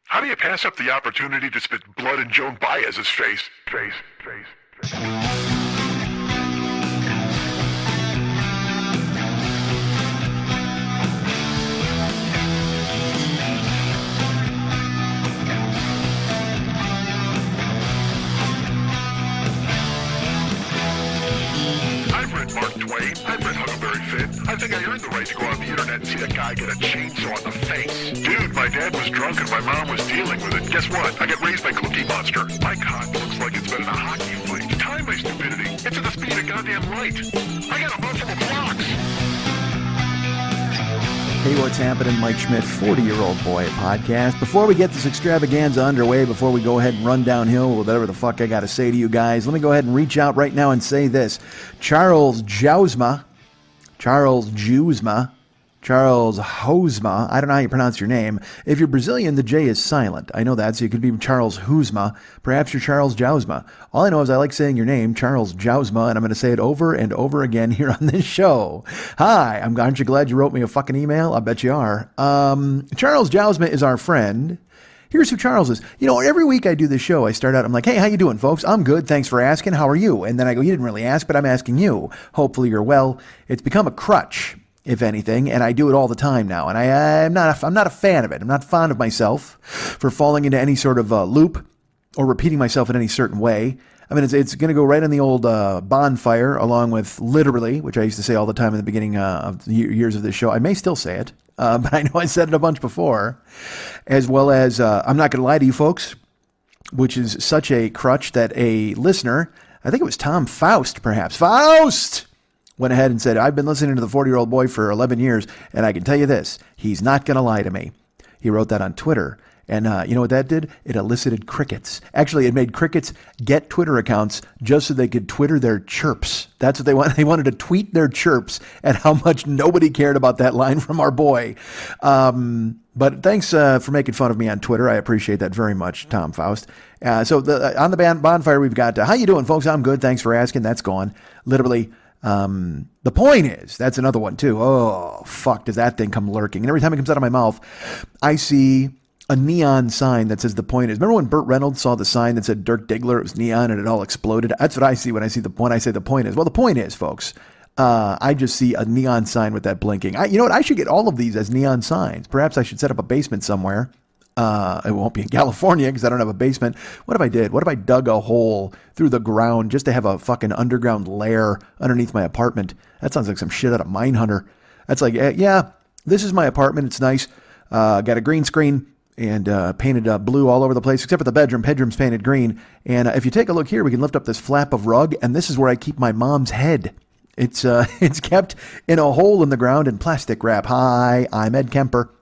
How do you pass up the opportunity to spit blood in Joan Baez's face? I've read Mark Twain. I've read Huckleberry Finn. I think I earned the right to go on the internet and see a guy get a chainsaw in the face. Dude, my dad was drunk and my mom was dealing with it. Guess what? I got raised by Cookie Monster. My cock looks like it's been in a hockey fight. Time my stupidity. It's at the speed of goddamn light. I got a buffalo blocks. Hey, what's happening? Mike Schmidt, 40-year-old boy podcast. Before we get this extravaganza underway, before we go ahead and run downhill with whatever the fuck I got to say to you guys, let me go ahead and reach out right now and say this. Charles Hosma, I don't know how you pronounce your name. If you're Brazilian, the J is silent. I know that, so you could be Charles Husma. Perhaps you're Charles Jousma. All I know is I like saying your name, Charles Jousma, and I'm going to say it over and over again here on this show. Hi, aren't you glad you wrote me a fucking email? I bet you are. Charles Jousma is our friend. Here's who Charles is. You know, every week I do this show, I start out, I'm like, hey, how you doing, folks? I'm good. Thanks for asking. How are you? And then I go, you didn't really ask, but I'm asking you. Hopefully you're well. It's become a crutch, if anything, and I do it all the time now. And I'm not a fan of it. I'm not fond of myself for falling into any sort of loop or repeating myself in any certain way. I mean, it's going to go right in the old bonfire, along with literally, which I used to say all the time in the beginning of the years of this show. I may still say it, but I know I said it a bunch before, as well as, I'm not going to lie to you folks, which is such a crutch that a listener, I think it was Tom Faust, perhaps. Faust! Went ahead and said, I've been listening to the 40-year-old boy for 11 years, and I can tell you this, he's not going to lie to me. He wrote that on Twitter. And you know what that did? It elicited crickets. Actually, it made crickets get Twitter accounts just so they could Twitter their chirps. That's what they wanted. They wanted to tweet their chirps at how much nobody cared about that line from our boy. But thanks for making fun of me on Twitter. I appreciate that very much, Tom Faust. So on the bonfire, we've got, how you doing, folks? I'm good. Thanks for asking. That's gone. Literally. The point is, that's another one too. Oh, fuck, does that thing come lurking? And every time it comes out of my mouth, I see a neon sign that says the point is. Remember when Burt Reynolds saw the sign that said Dirk Diggler? It was neon and it all exploded. That's what I see when I see I say the point is. Well, the point is, folks, I just see a neon sign with that blinking. You know what? I should get all of these as neon signs. Perhaps I should set up a basement somewhere. It won't be in California because I don't have a basement. What if I did? What if I dug a hole through the ground just to have a fucking underground lair underneath my apartment? That sounds like some shit out of Mindhunter. That's like, yeah, this is my apartment. It's nice. Got a green screen and painted blue all over the place, except for the bedroom. Bedroom's painted green. And if you take a look here, we can lift up this flap of rug, and this is where I keep my mom's head. It's kept in a hole in the ground in plastic wrap. Hi, I'm Ed Kemper.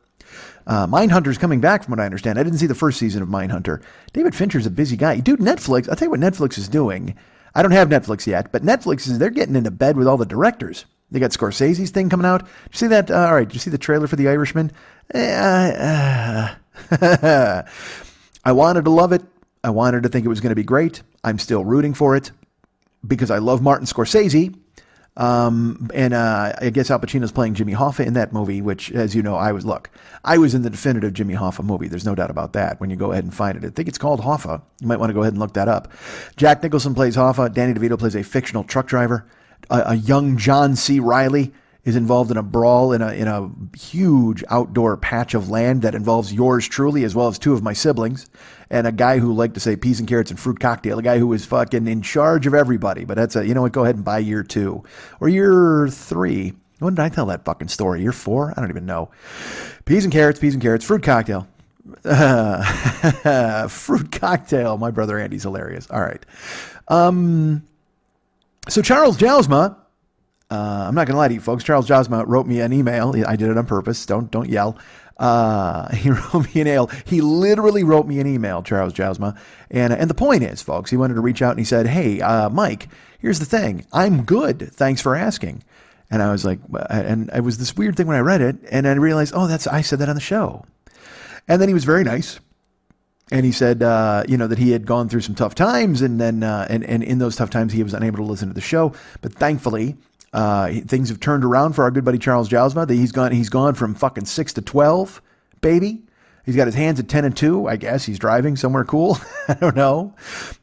Mindhunter's coming back from what I understand. I didn't see the first season of Mindhunter. David Fincher's a busy guy. Dude, Netflix, I'll tell you what Netflix is doing. I don't have Netflix yet, but they're getting into bed with all the directors. They got Scorsese's thing coming out. Did you see that? All right, did you see the trailer for The Irishman? I wanted to love it. I wanted to think it was going to be great. I'm still rooting for it because I love Martin Scorsese. I guess Al Pacino's playing Jimmy Hoffa in that movie, which, as you know, I was in the definitive Jimmy Hoffa movie. There's no doubt about that when you go ahead and find it. I think it's called Hoffa. You might want to go ahead and look that up. Jack Nicholson plays Hoffa. Danny DeVito plays a fictional truck driver. A young John C. Reilly is involved in a brawl in a huge outdoor patch of land that involves yours truly, as well as two of my siblings, and a guy who liked to say peas and carrots and fruit cocktail, a guy who was fucking in charge of everybody. But that's you know what, go ahead and buy year 2 or year 3. When did I tell that fucking story? Year 4? I don't even know. Peas and carrots, fruit cocktail. Fruit cocktail. My brother Andy's hilarious. All right. So Charles Jousma, I'm not going to lie to you folks. Charles Jousma wrote me an email. I did it on purpose. Don't yell. He wrote me an email. He literally wrote me an email, Charles Jousma. And the point is, folks, he wanted to reach out and he said, hey, Mike, here's the thing. I'm good. Thanks for asking. And I was like, and it was this weird thing when I read it. And I realized, I said that on the show. And then he was very nice. And he said, that he had gone through some tough times. And then, and in those tough times, he was unable to listen to the show. But thankfully, things have turned around for our good buddy Charles Jousma. He's gone from fucking 6 to 12, baby. He's got his hands at 10 and 2. I guess he's driving somewhere cool. I don't know.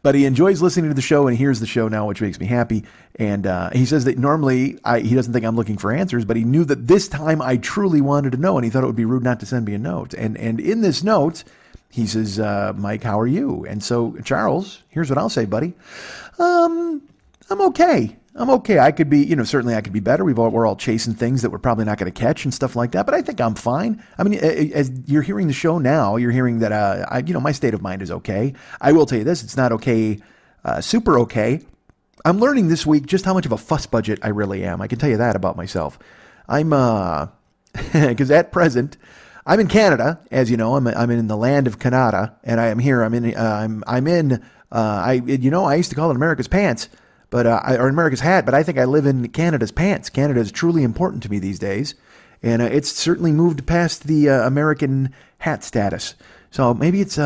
But he enjoys listening to the show and he hears the show now, which makes me happy. And he says that normally he doesn't think I'm looking for answers, but he knew that this time I truly wanted to know, and he thought it would be rude not to send me a note. And in this note, he says, Mike, how are you? And so, Charles, here's what I'll say, buddy. I'm okay. I could be, certainly I could be better. We're all chasing things that we're probably not going to catch and stuff like that. But I think I'm fine. I mean, as you're hearing the show now, you're hearing that, my state of mind is okay. I will tell you this. It's not okay, super okay. I'm learning this week just how much of a fuss budget I really am. I can tell you that about myself. I'm, because at present, I'm in Canada, as you know. I'm in the land of Canada, and I am here. I used to call it America's pants, but or America's hat, but I think I live in Canada's pants. Canada is truly important to me these days, and it's certainly moved past the American hat status. So maybe it's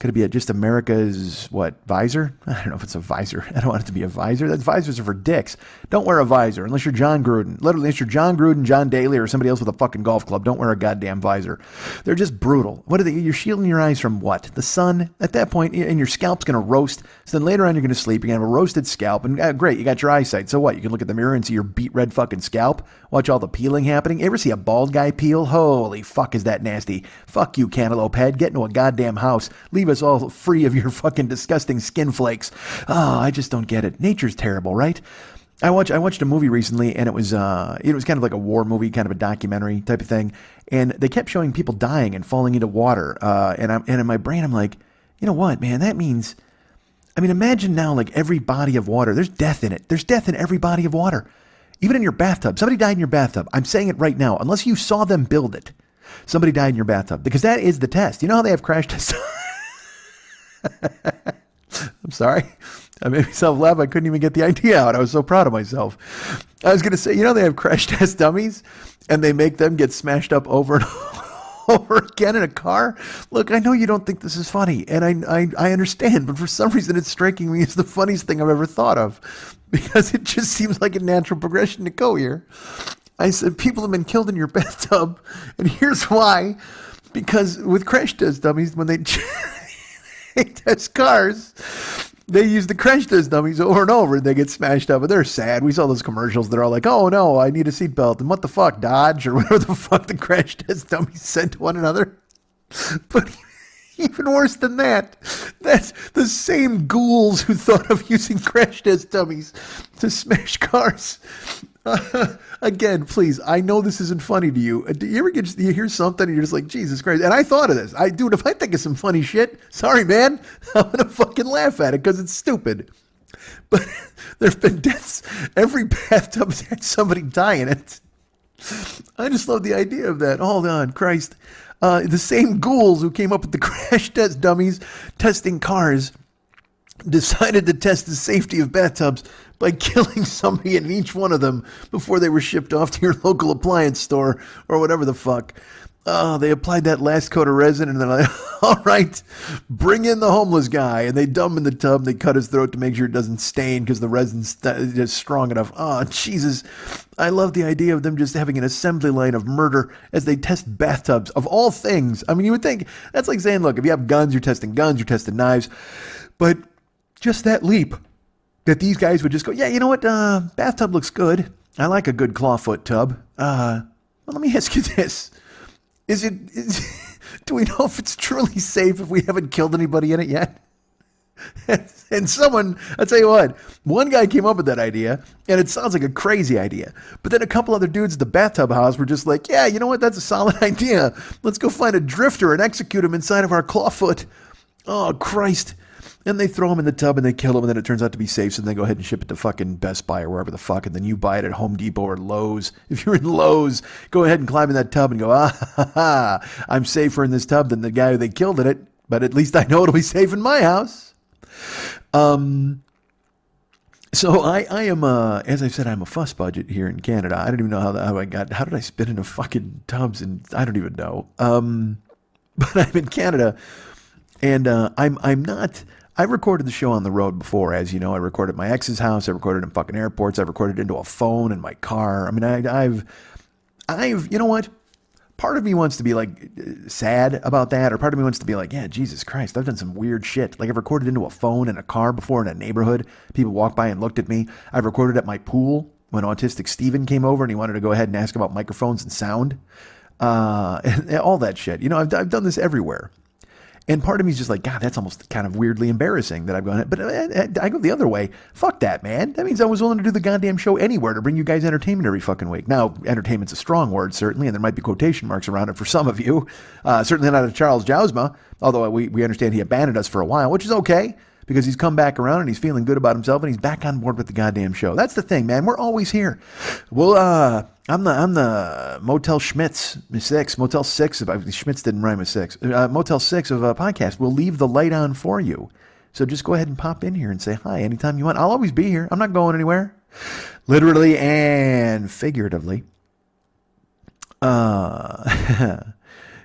could it be just America's, visor? I don't know if it's a visor. I don't want it to be a visor. Visors are for dicks. Don't wear a visor unless you're John Gruden. Literally, unless you're John Gruden, John Daly, or somebody else with a fucking golf club. Don't wear a goddamn visor. They're just brutal. What are they? You're shielding your eyes from what? The sun? At that point, and your scalp's going to roast. So then later on, you're going to sleep. You're going to have a roasted scalp. And great, you got your eyesight. So what? You can look at the mirror and see your beet red fucking scalp. Watch all the peeling happening. You ever see a bald guy peel? Holy fuck, is that nasty. Fuck you, cantaloupe head. Get into a goddamn house. Leave us all free of your fucking disgusting skin flakes. Oh, I just don't get it. Nature's terrible, right? I watched a movie recently, and it was kind of like a war movie, kind of a documentary type of thing, and they kept showing people dying and falling into water. And in my brain, I'm like, you know what, man? That means, imagine now, like every body of water, there's death in it. There's death in every body of water, even in your bathtub. Somebody died in your bathtub. I'm saying it right now, unless you saw them build it. Somebody died in your bathtub, because that is the test. You know how they have crash tests? I'm sorry. I made myself laugh. I couldn't even get the idea out. I was so proud of myself. I was going to say, they have crash test dummies and they make them get smashed up over and over again in a car. Look, I know you don't think this is funny, and I understand, but for some reason it's striking me as the funniest thing I've ever thought of, because it just seems like a natural progression to go here. I said, people have been killed in your bathtub, and here's why. Because with crash test dummies, when they test cars, they use the crash test dummies over and over, and they get smashed up, and they're sad. We saw those commercials. They're all like, oh no, I need a seatbelt, and what the fuck, Dodge, or whatever the fuck the crash test dummies said to one another. But even worse than that, that's the same ghouls who thought of using crash test dummies to smash cars. Again, please, I know this isn't funny to you. Do you ever you hear something and you're just like, Jesus Christ? And I thought of this. If I think of some funny shit, sorry, man, I'm going to fucking laugh at it because it's stupid. But there've been deaths. Every bathtub has had somebody die in it. I just love the idea of that. Hold on, Christ. The same ghouls who came up with the crash test dummies testing cars decided to test the safety of bathtubs by killing somebody in each one of them before they were shipped off to your local appliance store or whatever the fuck. They applied that last coat of resin, and they're like, all right, bring in the homeless guy. And they dump him in the tub, and they cut his throat to make sure it doesn't stain because the resin's just strong enough. Oh, Jesus. I love the idea of them just having an assembly line of murder as they test bathtubs, of all things. You would think, that's like saying, look, if you have guns, you're testing knives. But just that leap, that these guys would just go, yeah, you know what, bathtub looks good. I like a good clawfoot tub. Well, let me ask you this. Do we know if it's truly safe if we haven't killed anybody in it yet? And someone, I'll tell you what, one guy came up with that idea, and it sounds like a crazy idea. But then a couple other dudes at the bathtub house were just like, yeah, you know what, that's a solid idea. Let's go find a drifter and execute him inside of our clawfoot. Oh, Christ. And they throw him in the tub and they kill him, and then it turns out to be safe, so then they go ahead and ship it to fucking Best Buy or wherever the fuck, and then you buy it at Home Depot or Lowe's. If you're in Lowe's, go ahead and climb in that tub and go, I'm safer in this tub than the guy who they killed in it, but at least I know it'll be safe in my house. So I am, as I said, I'm a fuss budget here in Canada. I don't even know how did I spin into fucking tubs, and I don't even know. But I'm in Canada, and I've recorded the show on the road before, as you know. I recorded at my ex's house. I recorded in fucking airports. I've recorded into a phone in my car. I've, you know what? part of me wants to be like sad about that, or part of me wants to be like, yeah, Jesus Christ, I've done some weird shit. Like I've recorded into a phone in a car before in a neighborhood. People walked by and looked at me. I've recorded at my pool when autistic Steven came over and he wanted to go ahead and ask about microphones and sound, and all that shit. You know, I've done this everywhere. And part of me is just like, God, that's almost kind of weirdly embarrassing that I've gone. But I go the other way. Fuck that, man. That means I was willing to do the goddamn show anywhere to bring you guys entertainment every fucking week. Now, entertainment's a strong word, certainly, and there might be quotation marks around it for some of you. Certainly not a Charles Jousma, although we understand he abandoned us for a while, which is okay, because he's come back around and he's feeling good about himself and he's back on board with the goddamn show. That's the thing, man. We're always here. Well, I'm the Motel Schmitz 6, Motel 6. Schmitz didn't rhyme with 6. Motel 6 of a podcast. We'll leave the light on for you. So just go ahead and pop in here and say hi anytime you want. I'll always be here. I'm not going anywhere. Literally and figuratively.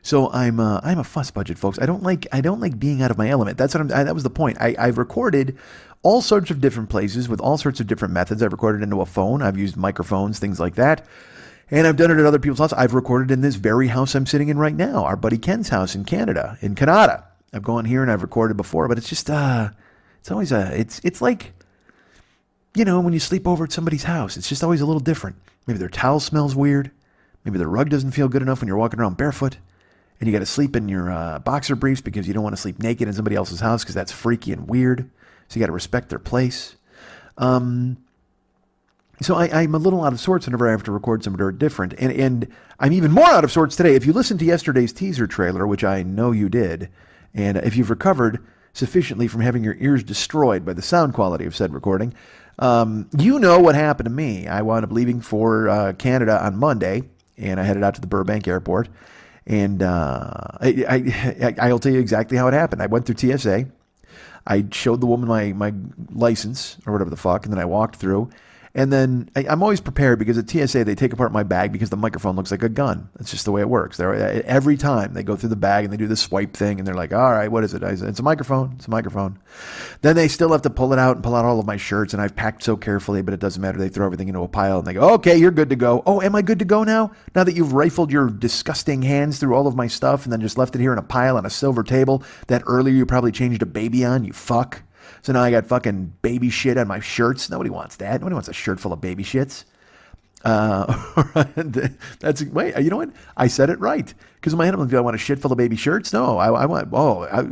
So I'm a fuss budget, folks. I don't like being out of my element. That was the point. I've recorded all sorts of different places with all sorts of different methods. I've recorded into a phone. I've used microphones, things like that. And I've done it at other people's houses. I've recorded in this very house I'm sitting in right now, our buddy Ken's house in Canada, in Canada. I've gone here and I've recorded before, but it's just it's always it's like, you know, when you sleep over at somebody's house, it's just always a little different. Maybe their towel smells weird. Maybe their rug doesn't feel good enough when you're walking around barefoot. And you got to sleep in your boxer briefs because you don't want to sleep naked in somebody else's house because that's freaky and weird. So you got to respect their place. So I'm a little out of sorts whenever I have to record something different. And I'm even more out of sorts today. If you listened to yesterday's teaser trailer, which I know you did, and if you've recovered sufficiently from having your ears destroyed by the sound quality of said recording, you know what happened to me. I wound up leaving for Canada on Monday, and I headed out to the Burbank airport. And I'll tell you exactly how it happened. I went through TSA. I showed the woman my license or whatever the fuck, and then I walked through. And then I'm always prepared because at TSA they take apart my bag because the microphone looks like a gun. That's just the way it works. Every time they go through the bag and they do the swipe thing and they're like, all right, what is it? I said, it's a microphone. It's a microphone. Then they still have to pull it out and pull out all of my shirts, and I've packed so carefully, but it doesn't matter. They throw everything into a pile and they go, okay, you're good to go. Oh, am I good to go now? Now that you've rifled your disgusting hands through all of my stuff and then just left it here in a pile on a silver table that earlier you probably changed a baby on, you fuck. So now I got fucking baby shit on my shirts. Nobody wants that. Nobody wants a shirt full of baby shits. That's wait. You know what? I said it right. Because in my head, I'm like, do I want a shit full of baby shirts? No, I want.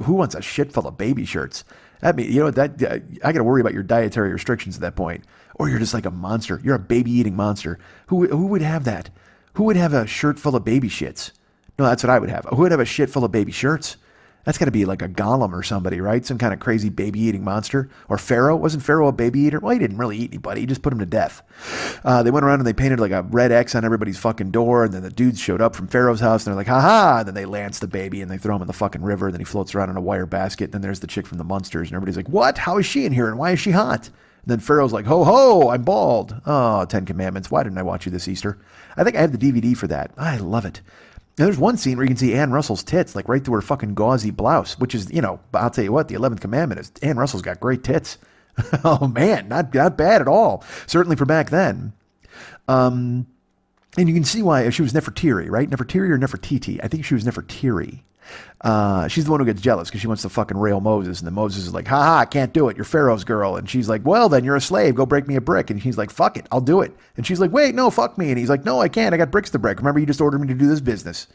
Who wants a shit full of baby shirts? That mean, you know what? I got to worry about your dietary restrictions at that point. Or you're just like a monster. You're a baby eating monster. Who would have that? Who would have a shirt full of baby shits? No, that's what I would have. Who would have a shit full of baby shirts? That's got to be like a golem or somebody, right? Some kind of crazy baby-eating monster. Or Pharaoh. Wasn't Pharaoh a baby eater? Well, he didn't really eat anybody. He just put him to death. They went around and they painted like a red X on everybody's fucking door, and then the dudes showed up from Pharaoh's house, and they're like, ha-ha! And then they lance the baby, and they throw him in the fucking river, and then he floats around in a wire basket, and then there's the chick from the Munsters, and everybody's like, what? How is she in here, and why is she hot? And then Pharaoh's like, ho-ho, I'm bald. Oh, 10 Commandments. Why didn't I watch you this Easter? I think I have the DVD for that. I love it. Now, there's one scene where you can see Ann Russell's tits, like right through her fucking gauzy blouse, which is, you know, I'll tell you what, the 11th commandment is Ann Russell's got great tits. Oh, man, not bad at all. Certainly for back then. And you can see why she was Nefertiri, right? Nefertiri or Nefertiti? I think she was Nefertiri. She's the one who gets jealous because she wants to fucking rail Moses, and then Moses is like, ha, I can't do it, you're Pharaoh's girl, and she's like, well, then you're a slave, go break me a brick, and he's like, fuck it, I'll do it, and she's like, wait, no, fuck me, and he's like, no, I can't, I got bricks to break, remember you just ordered me to do this business,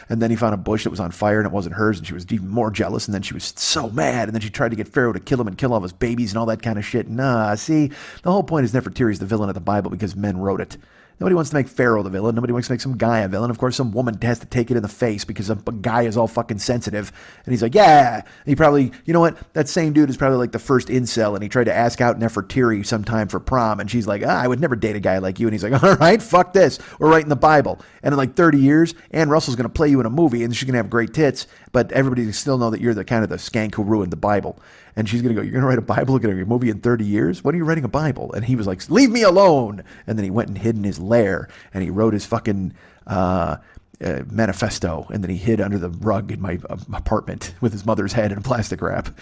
and then he found a bush that was on fire, and it wasn't hers, and she was even more jealous, and then she was so mad, and then she tried to get Pharaoh to kill him and kill all of his babies and all that kind of shit. Nah, see, the whole point is Nefertiri's the villain of the Bible because men wrote it. Nobody wants to make Pharaoh the villain. Nobody wants to make some guy a villain. Of course, some woman has to take it in the face because a guy is all fucking sensitive. And he's like, yeah. And he probably, you know what? That same dude is probably like the first incel. And he tried to ask out Nefertiri sometime for prom. And she's like, I would never date a guy like you. And he's like, all right, fuck this. We're writing the Bible. And in like 30 years, Ann Russell's going to play you in a movie. And she's going to have great tits. But everybody still know that you're the kind of the skank who ruined the Bible. And she's going to go, you're going to write a Bible, you're going to write a movie in 30 years? When are you writing a Bible? And he was like, leave me alone. And then he went and hid in his lair, and he wrote his fucking manifesto, and then he hid under the rug in my apartment with his mother's head in a plastic wrap.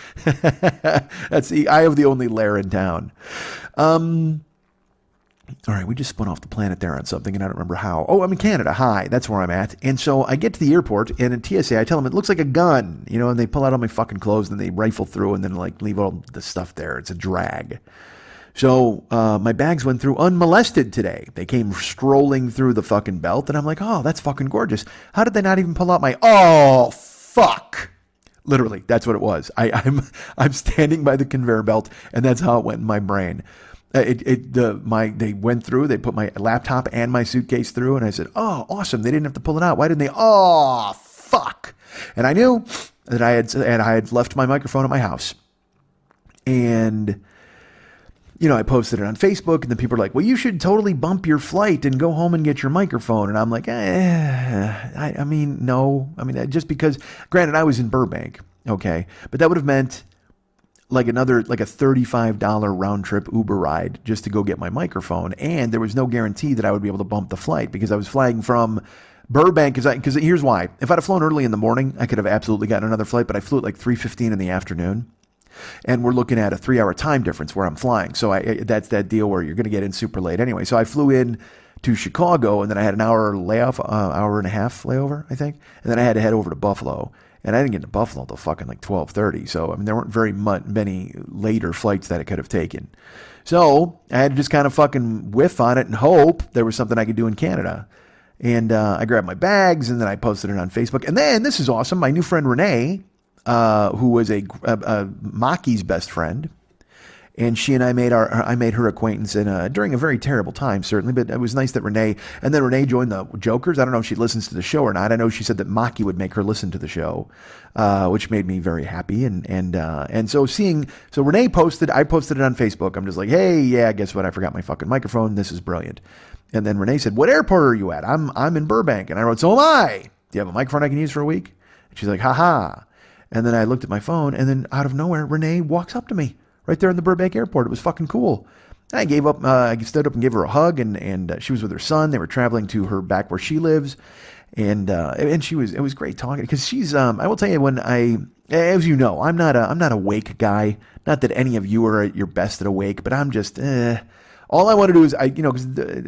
That's the eye of the only lair in town. All right, we just spun off the planet there on something, and I don't remember how. Oh, I'm in Canada. Hi, that's where I'm at. And so I get to the airport, and in TSA, I tell them it looks like a gun, and they pull out all my fucking clothes, and they rifle through, and then like leave all the stuff there. It's a drag. So my bags went through unmolested today. They came strolling through the fucking belt, and I'm like, oh, that's fucking gorgeous. How did they not even pull out my? Oh, fuck. Literally, that's what it was. I'm standing by the conveyor belt, and that's how it went in my brain. They went through, they put my laptop and my suitcase through, and I said, oh, awesome. They didn't have to pull it out. Why didn't they? Oh, fuck. And I knew that I had left my microphone at my house. And, I posted it on Facebook, and then people are like, well, you should totally bump your flight and go home and get your microphone. And I'm like, no. Just because, granted, I was in Burbank, okay, but that would have meant like a $35 round trip Uber ride just to go get my microphone. And there was no guarantee that I would be able to bump the flight because I was flying from Burbank. Because here's why. If I'd have flown early in the morning, I could have absolutely gotten another flight, but I flew at like 3:15 in the afternoon. And we're looking at a 3-hour time difference where I'm flying. So that's that deal where you're going to get in super late anyway. So I flew in to Chicago, and then I had an hour layoff, hour and a half layover, I think. And then I had to head over to Buffalo. And I didn't get to Buffalo till fucking like 12:30. So, there weren't very many later flights that I could have taken. So I had to just kind of fucking whiff on it and hope there was something I could do in Canada. And I grabbed my bags, and then I posted it on Facebook. And then, this is awesome, my new friend Renee, who was a Maki's best friend, and she and I made her acquaintance during a very terrible time, certainly, but it was nice that Renee joined the Jokers. I don't know if she listens to the show or not. I know she said that Maki would make her listen to the show, which made me very happy. And so Renee posted, I posted it on Facebook. I'm just like, hey, yeah, guess what? I forgot my fucking microphone. This is brilliant. And then Renee said, what airport are you at? I'm in Burbank. And I wrote, so am I. Do you have a microphone I can use for a week? And she's like, haha. And then I looked at my phone, and then out of nowhere, Renee walks up to me right there in the Burbank airport. It was fucking cool. I stood up and gave her a hug, and she was with her son. They were traveling to her back where she lives, and it was great talking because she's. I will tell you as you know, I'm not a wake guy. Not that any of you are at your best at a wake, but I'm just. All I want to do is, because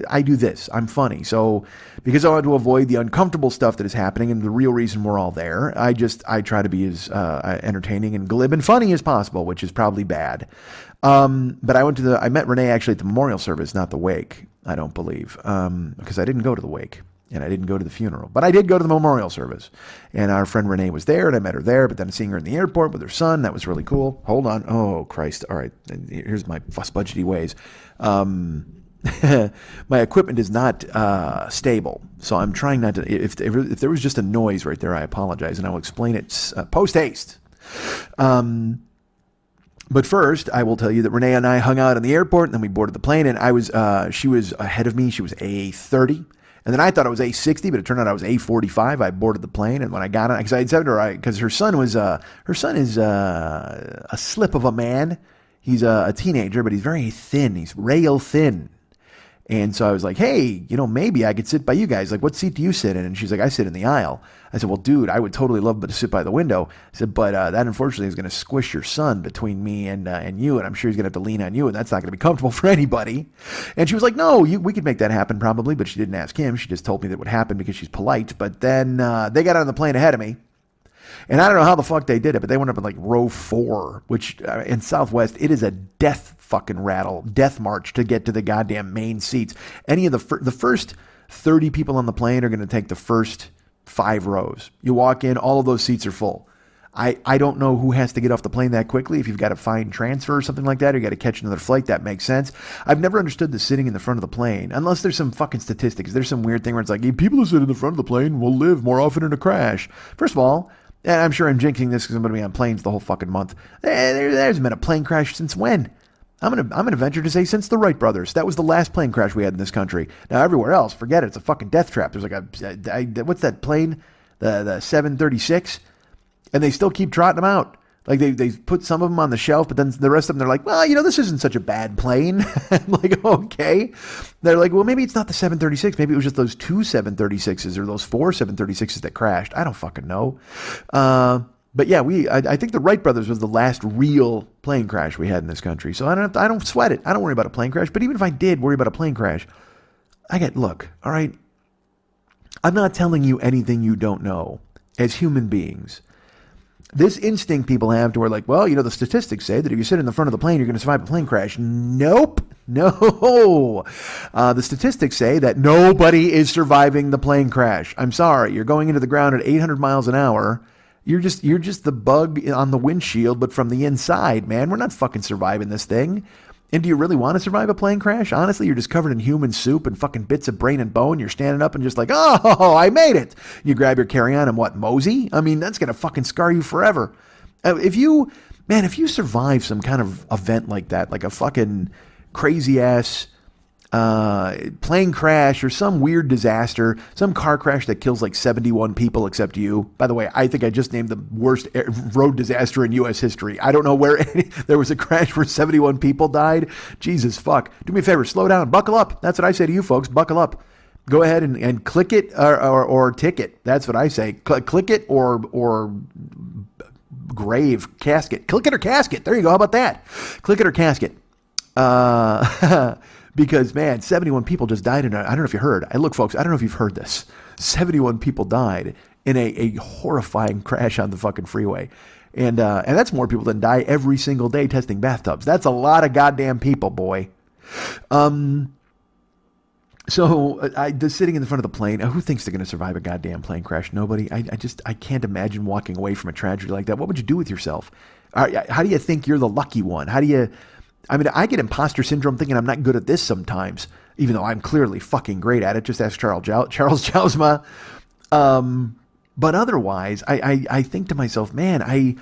I do this. I'm funny. So because I want to avoid the uncomfortable stuff that is happening and the real reason we're all there, I try to be as entertaining and glib and funny as possible, which is probably bad. But I met Renee actually at the memorial service, not the wake, I don't believe, because I didn't go to the wake. And I didn't go to the funeral, but I did go to the memorial service. And our friend Renee was there, and I met her there. But then seeing her in the airport with her son, that was really cool. Hold on. Oh, Christ. All right. Here's my fuss budgety ways. My equipment is not stable, so I'm trying not to. If there was just a noise right there, I apologize, and I'll explain it post haste. But first, I will tell you that Renee and I hung out in the airport, and then we boarded the plane. And she was ahead of me. She was A30. And then I thought it was A60, but it turned out I was A45. I boarded the plane, and when I got on, because I had said to her, because her son is a slip of a man. He's a teenager, but he's very thin. He's rail thin. And so I was like, hey, maybe I could sit by you guys. Like, what seat do you sit in? And she's like, I sit in the aisle. I said, well, dude, I would totally love to sit by the window. I said, but that unfortunately is going to squish your son between me and you, and I'm sure he's going to have to lean on you, and that's not going to be comfortable for anybody. And she was like, no, we could make that happen probably, but she didn't ask him. She just told me that would happen because she's polite. But then they got on the plane ahead of me. And I don't know how the fuck they did it, but they went up in like row 4, which in Southwest, it is a death march to get to the goddamn main seats. Any of the first 30 people on the plane are going to take the first 5 rows. You walk in, all of those seats are full. I don't know who has to get off the plane that quickly. If you've got to find transfer or something like that, or you got to catch another flight, that makes sense. I've never understood the sitting in the front of the plane, unless there's some fucking statistics. There's some weird thing where it's like, people who sit in the front of the plane will live more often in a crash. First of all, and I'm sure I'm jinxing this because I'm going to be on planes the whole fucking month. There's been a plane crash since when? I'm gonna venture to say since the Wright brothers. That was the last plane crash we had in this country. Now everywhere else, forget it. It's a fucking death trap. There's like what's that plane? The 736, and they still keep trotting them out. Like they put some of them on the shelf, but then the rest of them they're like, well, this isn't such a bad plane. I'm like, okay. They're like, well, maybe it's not the 736. Maybe it was just those 2 736s or those 4 736s that crashed. I don't fucking know. But yeah, I think the Wright brothers was the last real plane crash we had in this country. So I don't sweat it. I don't worry about a plane crash. But even if I did worry about a plane crash, look, all right, I'm not telling you anything you don't know as human beings. This instinct people have to where like, well, the statistics say that if you sit in the front of the plane, you're going to survive a plane crash. Nope. No. The statistics say that nobody is surviving the plane crash. I'm sorry. You're going into the ground at 800 miles an hour. You're just the bug on the windshield, but from the inside, man. We're not fucking surviving this thing. And do you really want to survive a plane crash? Honestly, you're just covered in human soup and fucking bits of brain and bone. You're standing up and just like, oh, I made it. You grab your carry-on and what, mosey? I mean, that's going to fucking scar you forever. If you survive some kind of event like that, like a fucking crazy-ass plane crash or some weird disaster, some car crash that kills like 71 people except you. By the way, I think I just named the worst road disaster in U.S. history. I don't know where there was a crash where 71 people died. Jesus fuck. Do me a favor, slow down, buckle up. That's what I say to you folks, buckle up. Go ahead and click it or ticket. That's what I say. Click it or grave, casket. Click it or casket. There you go. How about that? Click it or casket. Because, man, 71 people just died in I don't know if you heard. Look, folks, I don't know if you've heard this. 71 people died in a horrifying crash on the fucking freeway. And that's more people than die every single day testing bathtubs. That's a lot of goddamn people, boy. So just sitting in the front of the plane, who thinks they're going to survive a goddamn plane crash? Nobody. I can't imagine walking away from a tragedy like that. What would you do with yourself? How do you think you're the lucky one? I get imposter syndrome thinking I'm not good at this sometimes, even though I'm clearly fucking great at it. Just ask Charles Jousma. But otherwise, I think to myself, man,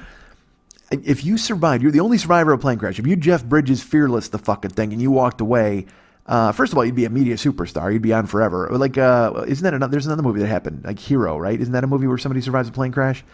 if you survived, you're the only survivor of a plane crash. If you Jeff Bridges fearless the fucking thing and you walked away, first of all, you'd be a media superstar. You'd be on forever. Like, there's another movie that happened, like Hero, right? Isn't that a movie where somebody survives a plane crash?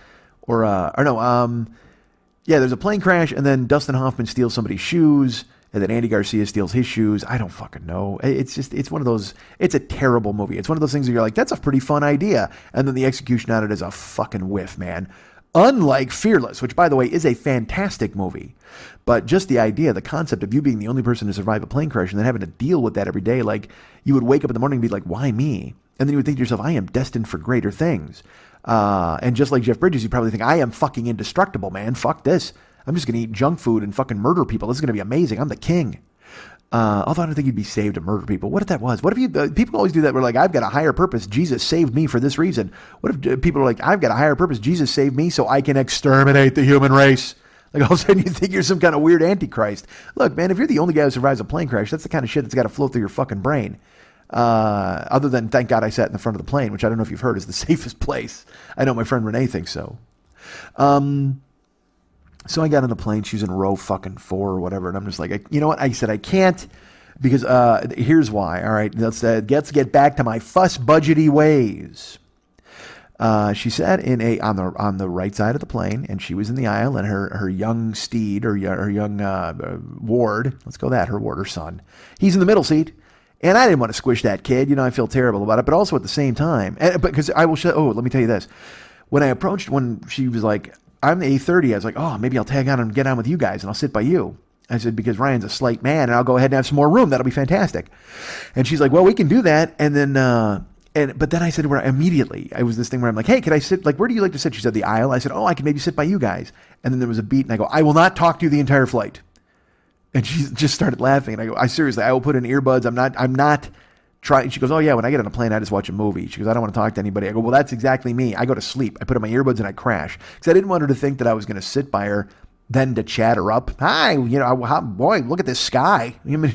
Yeah, there's a plane crash, and then Dustin Hoffman steals somebody's shoes, and then Andy Garcia steals his shoes. I don't fucking know. It's one of those, it's a terrible movie. It's one of those things where you're like, that's a pretty fun idea. And then the execution on it is a fucking whiff, man. Unlike Fearless, which, by the way, is a fantastic movie. But just the idea, the concept of you being the only person to survive a plane crash and then having to deal with that every day, like, you would wake up in the morning and be like, why me? And then you would think to yourself, I am destined for greater things. And just like Jeff Bridges, you probably think, I am fucking indestructible, man. Fuck this. I'm just going to eat junk food and fucking murder people. This is going to be amazing. I'm the king. Although I don't think you'd be saved to murder people. What if that was? What if people always do that? We're like, I've got a higher purpose. Jesus saved me for this reason. What if people are like, I've got a higher purpose. Jesus saved me so I can exterminate the human race. Like, all of a sudden you think you're some kind of weird antichrist. Look, man, if you're the only guy who survives a plane crash, that's the kind of shit that's got to flow through your fucking brain. Other than, thank God I sat in the front of the plane, which I don't know if you've heard is the safest place. I know my friend Renee thinks so. So I got on the plane. She was in row fucking 4 or whatever. And I'm just like, you know what? I said, I can't because here's why. All right. Let's get back to my fuss budgety ways. She sat on the right side of the plane, and she was in the aisle, and her young steed, or her young ward, let's go that, her ward, her son, he's in the middle seat. And I didn't want to squish that kid. I feel terrible about it. But also at the same time, because I will let me tell you this. When she was like, I'm the A30, I was like, oh, maybe I'll tag on and get on with you guys, and I'll sit by you. I said, because Ryan's a slight man, and I'll go ahead and have some more room. That'll be fantastic. And she's like, well, we can do that. And then, but then I said to her immediately, I was this thing where I'm like, hey, can I sit? Like, where do you like to sit? She said, the aisle. I said, oh, I can maybe sit by you guys. And then there was a beat, and I go, I will not talk to you the entire flight. And she just started laughing. And I go, I will put in earbuds. I'm not trying. She goes, oh yeah, when I get on a plane, I just watch a movie. She goes, I don't want to talk to anybody. I go, well, that's exactly me. I go to sleep. I put in my earbuds and I crash. Because I didn't want her to think that I was going to sit by her, then to chat her up. Hi, boy, look at this sky. I mean,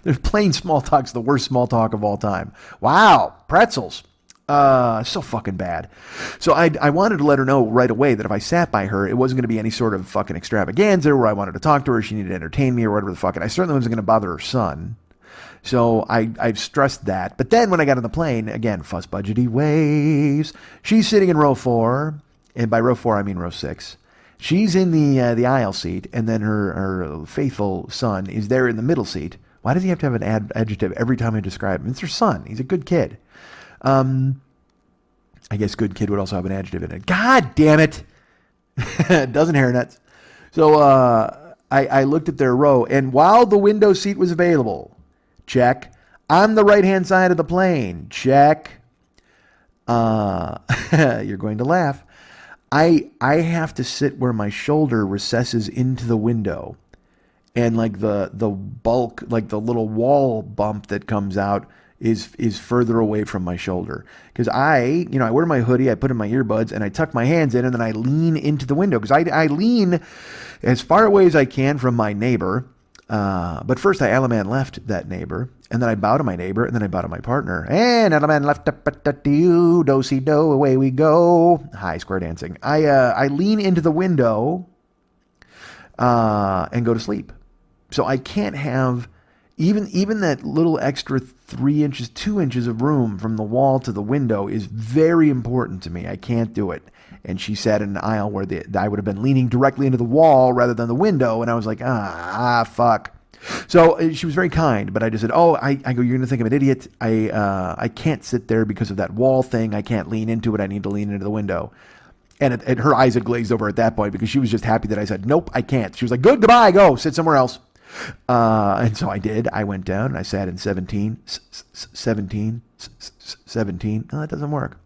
there's plain small talk's the worst small talk of all time. Wow, pretzels. So fucking bad. So I wanted to let her know right away that if I sat by her, it wasn't going to be any sort of fucking extravaganza where I wanted to talk to her, she needed to entertain me or whatever the fuck. And I certainly wasn't going to bother her son. So I've stressed that. But then when I got on the plane, again, fuss budgety ways. She's sitting in row 4. And by row 4, I mean row 6. She's in the aisle seat. And then her faithful son is there in the middle seat. Why does he have to have an adjective every time I describe him? It's her son. He's a good kid. I guess good kid would also have an adjective in it. God damn it. Dozen hairnets. So I looked at their row, and while the window seat was available, check. On the right-hand side of the plane, check. You're going to laugh. I have to sit where my shoulder recesses into the window, and like the bulk, like the little wall bump that comes out is further away from my shoulder. Because I wear my hoodie, I put in my earbuds, and I tuck my hands in, and then I lean into the window. Because I lean as far away as I can from my neighbor. But first I Alaman left that neighbor, and then I bow to my neighbor, and then I bow to my partner. And Alaman left up you, do-si-do, away we go. Hi, square dancing. I lean into the window and go to sleep. So I can't have even that little extra 2 inches of room from the wall to the window is very important to me. I can't do it. And she sat in an aisle where I would have been leaning directly into the wall rather than the window. And I was like, fuck. So she was very kind, but I just said, I go, you're going to think I'm an idiot. I can't sit there because of that wall thing. I can't lean into it. I need to lean into the window. And her eyes had glazed over at that point because she was just happy that I said, nope, I can't. She was like, good, goodbye, go, sit somewhere else. And so I did. I went down and I sat in 17. No, that doesn't work.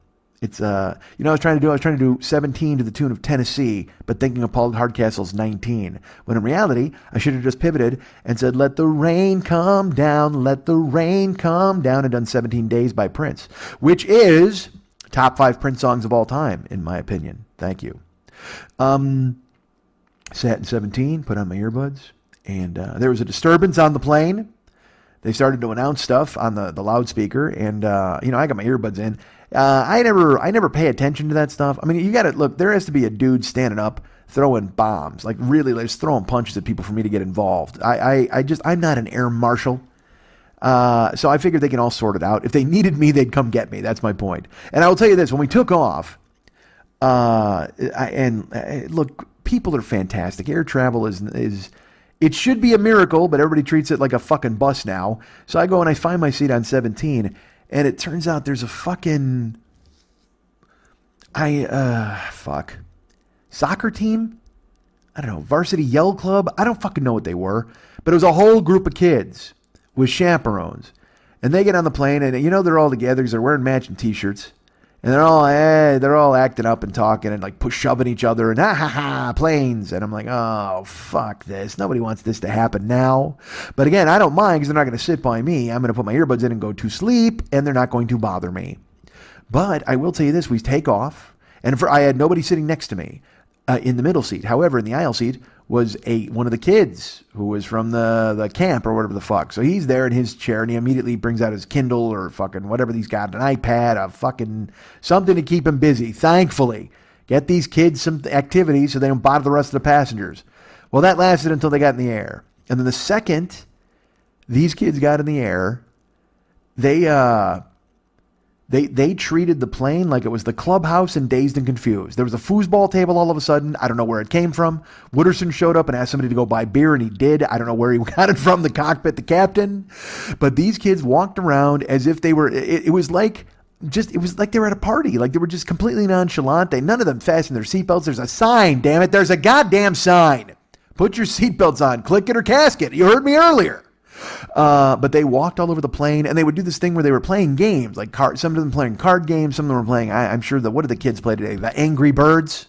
It's, I was trying to do 17 to the tune of Tennessee, but thinking of Paul Hardcastle's 19. When in reality, I should have just pivoted and said, let the rain come down, and done 17 Days by Prince, which is top 5 Prince songs of all time, in my opinion. Thank you. Sat in 17, put on my earbuds, and there was a disturbance on the plane. They started to announce stuff on the loudspeaker, and I got my earbuds in. I never pay attention to that stuff. I mean, you got to look. There has to be a dude standing up throwing bombs, like really, like just throwing punches at people for me to get involved. I'm not an air marshal. So I figured they can all sort it out. If they needed me, they'd come get me. That's my point. And I will tell you this: when we took off, look, people are fantastic. Air travel is. It should be a miracle, but everybody treats it like a fucking bus now. So I go and I find my seat on 17, and it turns out there's a fucking soccer team? I don't know, varsity yell club? I don't fucking know what they were, but it was a whole group of kids with chaperones. And they get on the plane, and they're all together because they're wearing matching t-shirts. And they're all acting up and talking and like shoving each other and planes. And I'm like, oh, fuck this. Nobody wants this to happen now. But again, I don't mind because they're not going to sit by me. I'm going to put my earbuds in and go to sleep, and they're not going to bother me. But I will tell you this, we take off, and I had nobody sitting next to me in the middle seat. However, in the aisle seat was one of the kids who was from the camp or whatever the fuck. So he's there in his chair, and he immediately brings out his Kindle or fucking whatever he's got, an iPad, a fucking something to keep him busy. Thankfully, get these kids some activities so they don't bother the rest of the passengers. Well, that lasted until they got in the air. And then the second these kids got in the air, They treated the plane like it was the clubhouse in Dazed and Confused. There was a foosball table all of a sudden. I don't know where it came from. Wooderson showed up and asked somebody to go buy beer, and he did. I don't know where he got it from, the cockpit, the captain. But these kids walked around as if they were, it was like they were at a party. Like they were just completely nonchalant. None of them fastened their seatbelts. There's a sign, damn it. There's a goddamn sign. Put your seatbelts on, click it or casket. You heard me earlier. But they walked all over the plane, and they would do this thing where they were playing games, like some of them playing card games, some of them were playing, I'm sure what did the kids play today? The Angry Birds.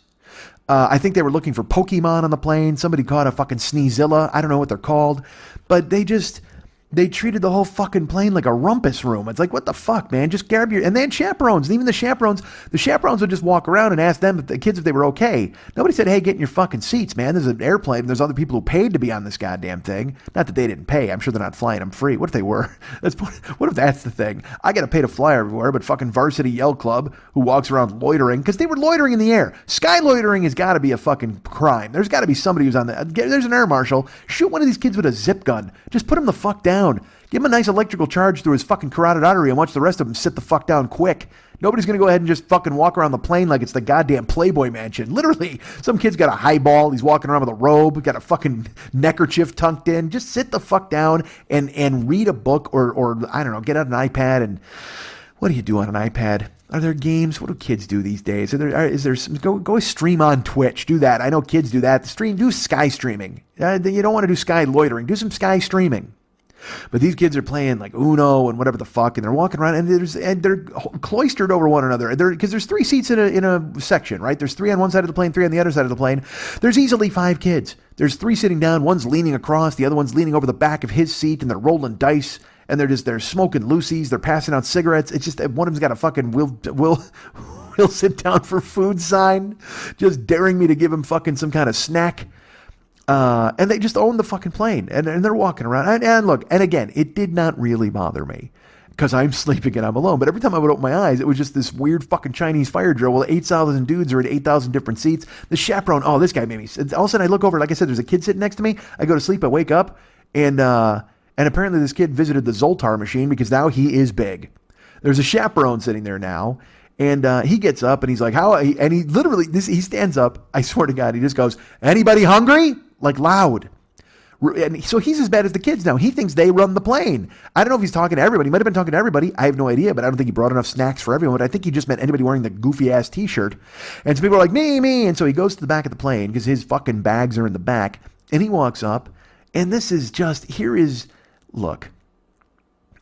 I think they were looking for Pokemon on the plane. Somebody caught a fucking Sneezilla. I don't know what they're called, but they treated the whole fucking plane like a rumpus room. It's like, what the fuck, man? Just grab and they had chaperones. And even the chaperones would just walk around and ask them, the kids, if they were okay. Nobody said, hey, get in your fucking seats, man. There's an airplane. And there's other people who paid to be on this goddamn thing. Not that they didn't pay. I'm sure they're not flying them free. What if they were? What if that's the thing? I got to pay to fly everywhere, but fucking Varsity Yell Club, who walks around loitering, because they were loitering in the air. Sky loitering has got to be a fucking crime. There's got to be somebody who's on there's an air marshal. Shoot one of these kids with a zip gun. Just put him the fuck down. Give him a nice electrical charge through his fucking carotid artery and watch the rest of them sit the fuck down quick. Nobody's going to go ahead and just fucking walk around the plane like it's the goddamn Playboy Mansion. Literally, some kid's got a highball. He's walking around with a robe, got a fucking neckerchief tucked in. Just sit the fuck down and read a book or I don't know, get out an iPad and What do you do on an iPad? Are there games? What do kids do these days? Is there some, go stream on Twitch? Do that. I know kids do that. Do sky streaming. You don't want to do sky loitering. Do some sky streaming. But these kids are playing like Uno and whatever the fuck, and they're walking around and they're cloistered over one another. Because there's 3 seats in a section, right? There's 3 on one side of the plane, 3 on the other side of the plane. There's easily 5 kids. There's 3 sitting down. One's leaning across, the other one's leaning over the back of his seat, and they're rolling dice. And they're smoking Lucy's. They're passing out cigarettes. It's just one of them's got a fucking will sit down for food sign, just daring me to give him fucking some kind of snack. And they just own the fucking plane, and they're walking around. And look, and again, it did not really bother me because I'm sleeping and I'm alone. But every time I would open my eyes, it was just this weird fucking Chinese fire drill. Well, 8,000 dudes are at 8,000 different seats. The chaperone, oh, this guy made me. All of a sudden, I look over. Like I said, there's a kid sitting next to me. I go to sleep. I wake up, and apparently this kid visited the Zoltar machine because now he is big. There's a chaperone sitting there now. And he gets up and he's like, and he literally, he stands up. I swear to God, he just goes, anybody hungry? Like loud. And so he's as bad as the kids now. He thinks they run the plane. I don't know if he's talking to everybody. He might have been talking to everybody. I have no idea, but I don't think he brought enough snacks for everyone. But I think he just meant anybody wearing the goofy ass t-shirt. And so people are like, me. And so he goes to the back of the plane because his fucking bags are in the back. And he walks up. And this is just, look,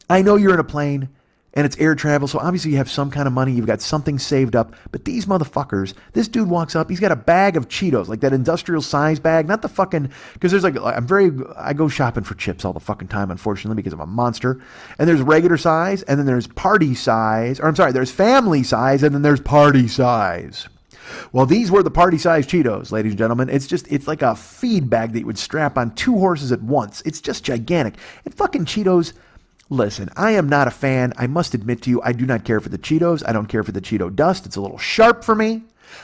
I know you're in a plane and it's air travel, so obviously you have some kind of money, you've got something saved up, but these motherfuckers, this dude walks up, he's got a bag of Cheetos, like that industrial size bag, not the fucking, because there's I go shopping for chips all the fucking time, unfortunately, because I'm a monster, and there's regular size, and then there's party size, there's family size, and then there's party size. Well, these were the party size Cheetos, ladies and gentlemen. It's like a feed bag that you would strap on 2 horses at once. It's just gigantic. And fucking Cheetos, listen, I am not a fan. I must admit to you, I do not care for the Cheetos. I don't care for the Cheeto dust. It's a little sharp for me.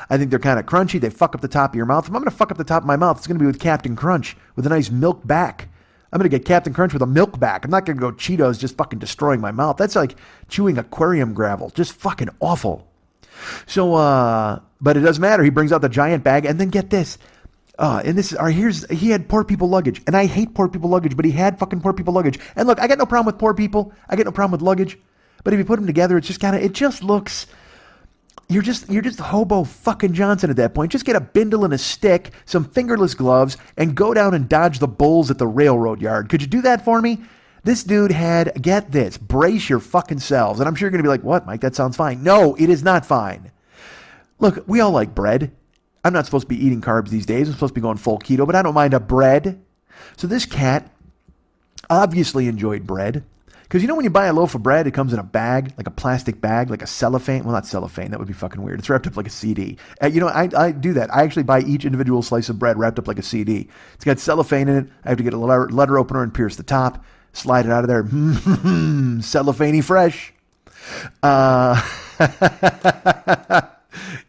I think they're kind of crunchy. They fuck up the top of your mouth. If I'm going to fuck up the top of my mouth, it's going to be with Captain Crunch with a nice milk back. I'm going to get Captain Crunch with a milk back. I'm not going to go Cheetos just fucking destroying my mouth. That's like chewing aquarium gravel. Just fucking awful. So, but it doesn't matter. He brings out the giant bag, and then get this. And this is he had poor people luggage, and I hate poor people luggage, but he had fucking poor people luggage. And look, I got no problem with poor people. I get no problem with luggage, but if you put them together, it's just it just looks. You're just hobo fucking Johnson at that point. Just get a bindle and a stick, some fingerless gloves, and go down and dodge the bulls at the railroad yard. Could you do that for me? This dude had, get this, brace your fucking selves. And I'm sure you're going to be like, what, Mike? That sounds fine. No, it is not fine. Look, we all like bread. I'm not supposed to be eating carbs these days. I'm supposed to be going full keto, but I don't mind a bread. So this cat obviously enjoyed bread. Because you know when you buy a loaf of bread, it comes in a bag, like a plastic bag, like a cellophane. Well, not cellophane. That would be fucking weird. It's wrapped up like a CD. I do that. I actually buy each individual slice of bread wrapped up like a CD. It's got cellophane in it. I have to get a letter opener and pierce the top. Slide it out of there. Cellophaney fresh. Yeah,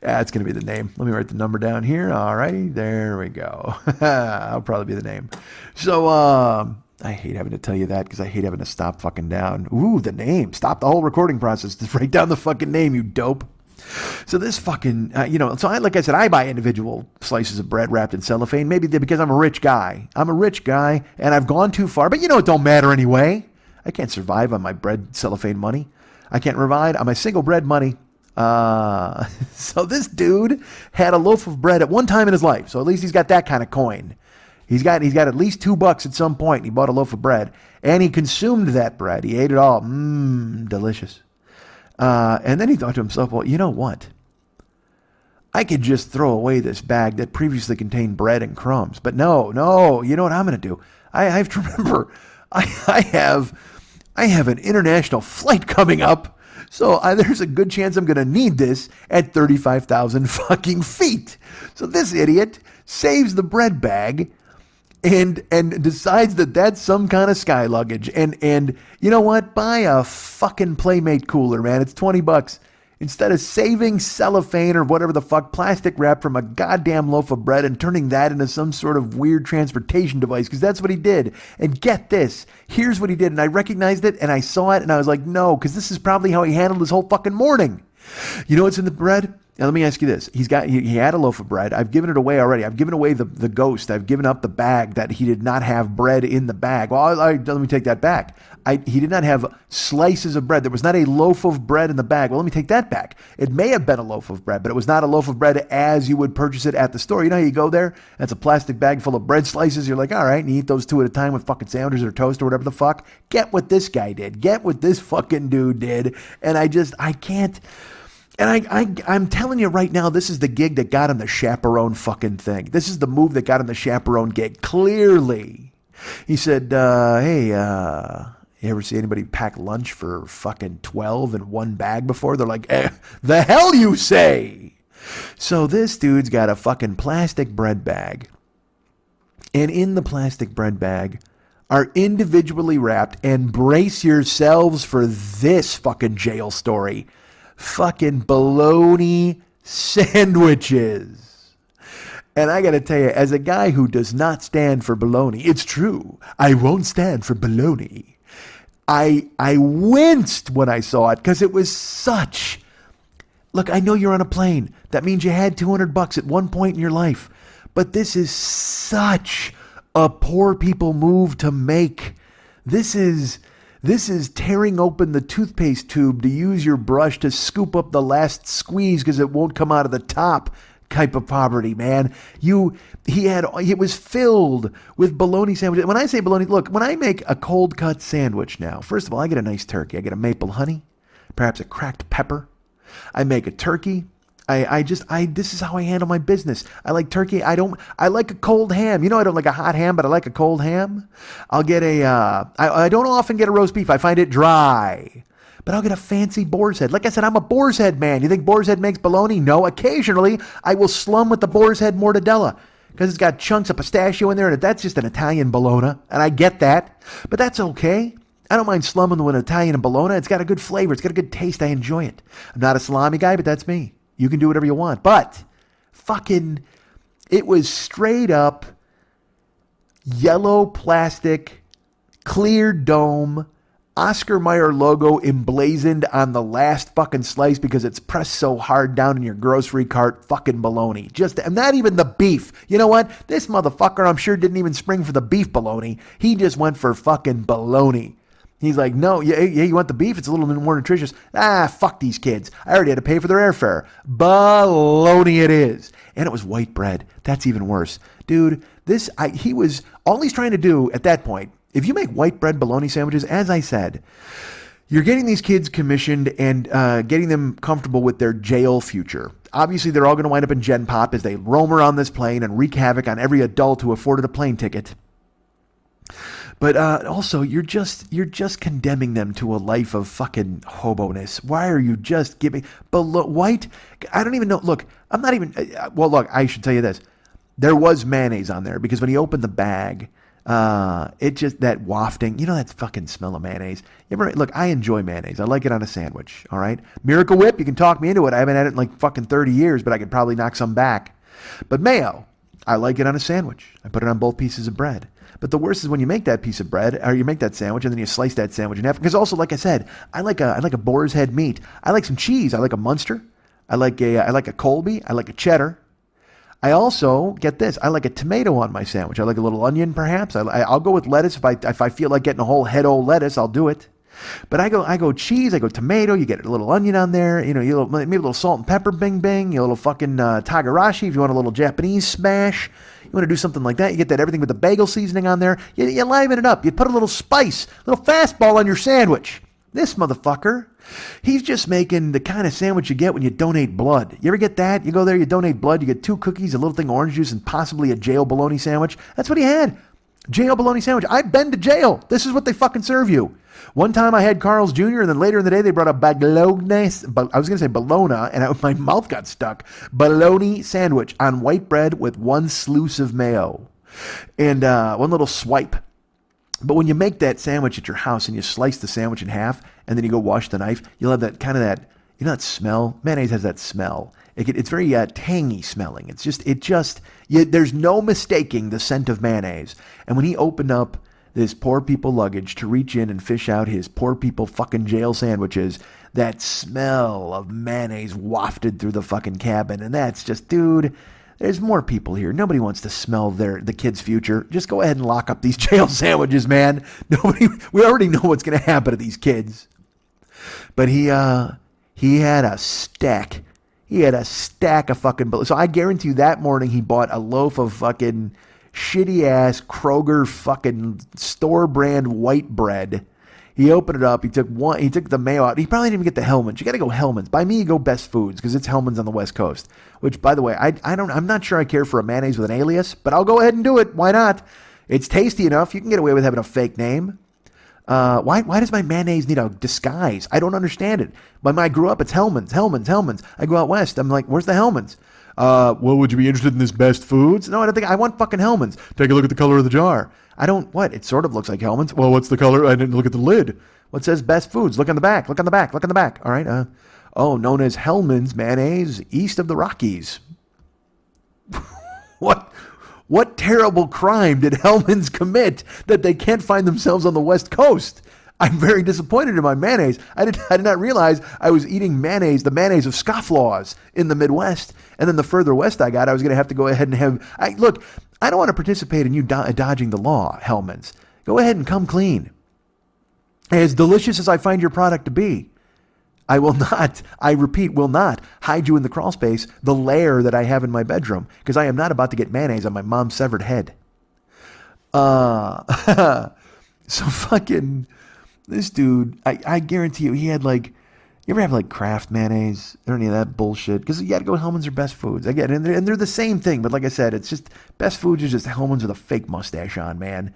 it's going to be the name. Let me write the number down here. All righty. There we go. I'll probably be the name. So, I hate having to tell you that because I hate having to stop fucking down. Ooh, the name. Stop the whole recording process. Just write down the fucking name, you dope. So this fucking, like I said, I buy individual slices of bread wrapped in cellophane, maybe because I'm a rich guy. I'm a rich guy, and I've gone too far, but it don't matter anyway. I can't survive on my bread cellophane money. I can't survive on my single bread money. So this dude had a loaf of bread at one time in his life, so at least he's got that kind of coin. He's got at least $2 at some point. He bought a loaf of bread, and he consumed that bread. He ate it all. Delicious. And then he thought to himself, well, you know what? I could just throw away this bag that previously contained bread and crumbs. But no, you know what I'm going to do? I have to remember, I have an international flight coming up, so there's a good chance I'm going to need this at 35,000 fucking feet. So this idiot saves the bread bag and decides that that's some kind of sky luggage. And you know what? Buy a fucking Playmate cooler, man. It's $20. Instead of saving cellophane or whatever the fuck, plastic wrap from a goddamn loaf of bread and turning that into some sort of weird transportation device, because that's what he did. And get this, here's what he did. And I recognized it and I saw it and I was like, no, because this is probably how he handled his whole fucking morning. You know what's in the bread? Now, let me ask you this. He had a loaf of bread. I've given it away already. I've given away the ghost. I've given up the bag that he did not have bread in the bag. Well, let me take that back. He did not have slices of bread. There was not a loaf of bread in the bag. Well, let me take that back. It may have been a loaf of bread, but it was not a loaf of bread as you would purchase it at the store. You know how you go there, and it's a plastic bag full of bread slices. You're like, all right, and you eat those 2 at a time with fucking sandwiches or toast or whatever the fuck. Get what this guy did. Get what this fucking dude did. And I can't... And I'm telling you right now, this is the gig that got him the chaperone fucking thing. This is the move that got him the chaperone gig. Clearly. He said, hey, you ever see anybody pack lunch for fucking 12 in one bag before? They're like, the hell you say? So this dude's got a fucking plastic bread bag. And in the plastic bread bag are individually wrapped, and brace yourselves for this fucking jail story, fucking bologna sandwiches. And I got to tell you, as a guy who does not stand for bologna, it's true, I won't stand for bologna. I winced when I saw it because it was such... Look, I know you're on a plane. That means you had $200 at one point in your life. But this is such a poor people move to make. This is tearing open the toothpaste tube to use your brush to scoop up the last squeeze because it won't come out of the top type of poverty, man. It was filled with bologna sandwiches. When I say bologna, look, when I make a cold cut sandwich now, first of all, I get a nice turkey. I get a maple honey, perhaps a cracked pepper. I make a turkey. This is how I handle my business. I like turkey. I like a cold ham. You know, I don't like a hot ham, but I like a cold ham. I'll get I don't often get a roast beef. I find it dry. But I'll get a fancy boar's head. Like I said, I'm a boar's head man. You think boar's head makes bologna? No. Occasionally, I will slum with the boar's head mortadella because it's got chunks of pistachio in there, and that's just an Italian bologna, and I get that. But that's okay. I don't mind slumming with an Italian bologna. It's got a good flavor. It's got a good taste. I enjoy it. I'm not a salami guy, but that's me. You can do whatever you want. But fucking, it was straight up yellow plastic, clear dome, Oscar Mayer logo emblazoned on the last fucking slice because it's pressed so hard down in your grocery cart, fucking bologna. And not even the beef. You know what? This motherfucker, I'm sure, didn't even spring for the beef bologna. He just went for fucking bologna. He's like, no, yeah, you want the beef? It's a little bit more nutritious. Fuck these kids. I already had to pay for their airfare. Baloney it is. And it was white bread. That's even worse. Dude, all he's trying to do at that point, if you make white bread bologna sandwiches, as I said, you're getting these kids commissioned and getting them comfortable with their jail future. Obviously, they're all going to wind up in Gen Pop as they roam around this plane and wreak havoc on every adult who afforded a plane ticket. But also, you're just condemning them to a life of fucking hobo-ness. Why are you just giving white? I don't even know. Look, I'm not even. Well, look, I should tell you this. There was mayonnaise on there because when he opened the bag, it just that wafting. You know that fucking smell of mayonnaise. Look, I enjoy mayonnaise. I like it on a sandwich. All right, Miracle Whip. You can talk me into it. I haven't had it in like fucking 30 years, but I could probably knock some back. But mayo, I like it on a sandwich. I put it on both pieces of bread. But the worst is when you make that piece of bread, or you make that sandwich, and then you slice that sandwich in half. Because also, like I said, I like a boar's head meat. I like some cheese. I like a Munster. I like a Colby. I like a cheddar. I also, get this, I like a tomato on my sandwich. I like a little onion, perhaps. I'll go with lettuce. If I feel like getting a whole head of lettuce, I'll do it. But I go cheese, I go tomato, you get a little onion on there, maybe a little salt and pepper, bing bing, a little fucking tagarashi if you want a little Japanese smash. You want to do something like that, you get that everything with the bagel seasoning on there, you liven it up, you put a little spice, a little fastball on your sandwich. This motherfucker, he's just making the kind of sandwich you get when you donate blood. You ever get that? You go there, you donate blood, you get 2 cookies, a little thing of orange juice, and possibly a jail bologna sandwich. That's what he had. Jail bologna sandwich. I've been to jail. This is what they fucking serve you. One time I had Carl's Jr., and then later in the day they brought a bologna, I was going to say bologna, and my mouth got stuck. Bologna sandwich on white bread with 1 sluice of mayo and 1 little swipe. But when you make that sandwich at your house and you slice the sandwich in half and then you go wash the knife, you'll have that kind of that, you know that smell? Mayonnaise has that smell. It's very tangy smelling. There's no mistaking the scent of mayonnaise. And when he opened up this poor people luggage to reach in and fish out his poor people fucking jail sandwiches. That smell of mayonnaise wafted through the fucking cabin. And that's just, dude, there's more people here. Nobody wants to smell the kid's future. Just go ahead and lock up these jail sandwiches, man. We already know what's going to happen to these kids. But he had a stack. He had a stack of fucking... So I guarantee you that morning he bought a loaf of fucking shitty-ass Kroger fucking store brand white bread. He opened it up. He took the mayo out. He probably didn't even get the Hellmann's. You got to go Hellmann's. By me, you go Best Foods because it's Hellmann's on the West Coast. Which, by the way, I'm not sure I care for a mayonnaise with an alias, but I'll go ahead and do it. Why not? It's tasty enough. You can get away with having a fake name. Why does my mayonnaise need a disguise? I don't understand it. When I grew up, it's Hellmann's. I go out west. I'm like, where's the Hellmann's? Well, would you be interested in this Best Foods? No, I don't think I want fucking Hellmann's. Take a look at the color of the jar. I don't, what? It sort of looks like Hellmann's. Well, what's the color? I didn't look at the lid. What says Best Foods? Look on the back. Look on the back. All right. Known as Hellmann's mayonnaise east of the Rockies. What terrible crime did Hellmann's commit that they can't find themselves on the West Coast? I'm very disappointed in my mayonnaise. I did not realize I was eating mayonnaise, the mayonnaise of scofflaws in the Midwest. And then the further west I got, I was going to have to go ahead and have... Look, I don't want to participate in you dodging the law, Hellmann's. Go ahead and come clean. As delicious as I find your product to be, I will not, I repeat, will not hide you in the crawl space, the lair that I have in my bedroom, because I am not about to get mayonnaise on my mom's severed head. So fucking, this dude, I guarantee you, he had like, you ever have like Kraft mayonnaise or any of that bullshit? Because you got to go Hellmann's or Best Foods. Again, and they're the same thing, but like I said, it's just, Best Foods is just Hellmann's with a fake mustache on, man.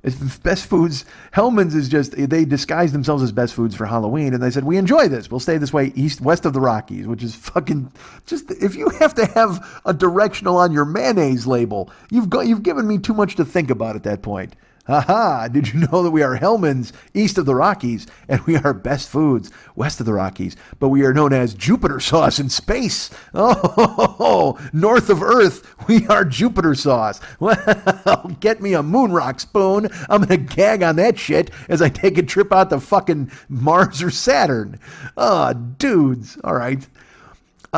It's Best Foods, Hellmann's is just, they disguised themselves as Best Foods for Halloween, and they said, we enjoy this. We'll stay this way west of the Rockies, which is fucking, just, if you have to have a directional on your mayonnaise label, you've given me too much to think about at that point. Haha, did you know that we are Hellmann's east of the Rockies, and we are Best Foods west of the Rockies, but we are known as Jupiter sauce in space. Oh, north of Earth, we are Jupiter sauce. Well, get me a moon rock spoon. I'm going to gag on that shit as I take a trip out to fucking Mars or Saturn. Oh, dudes. All right.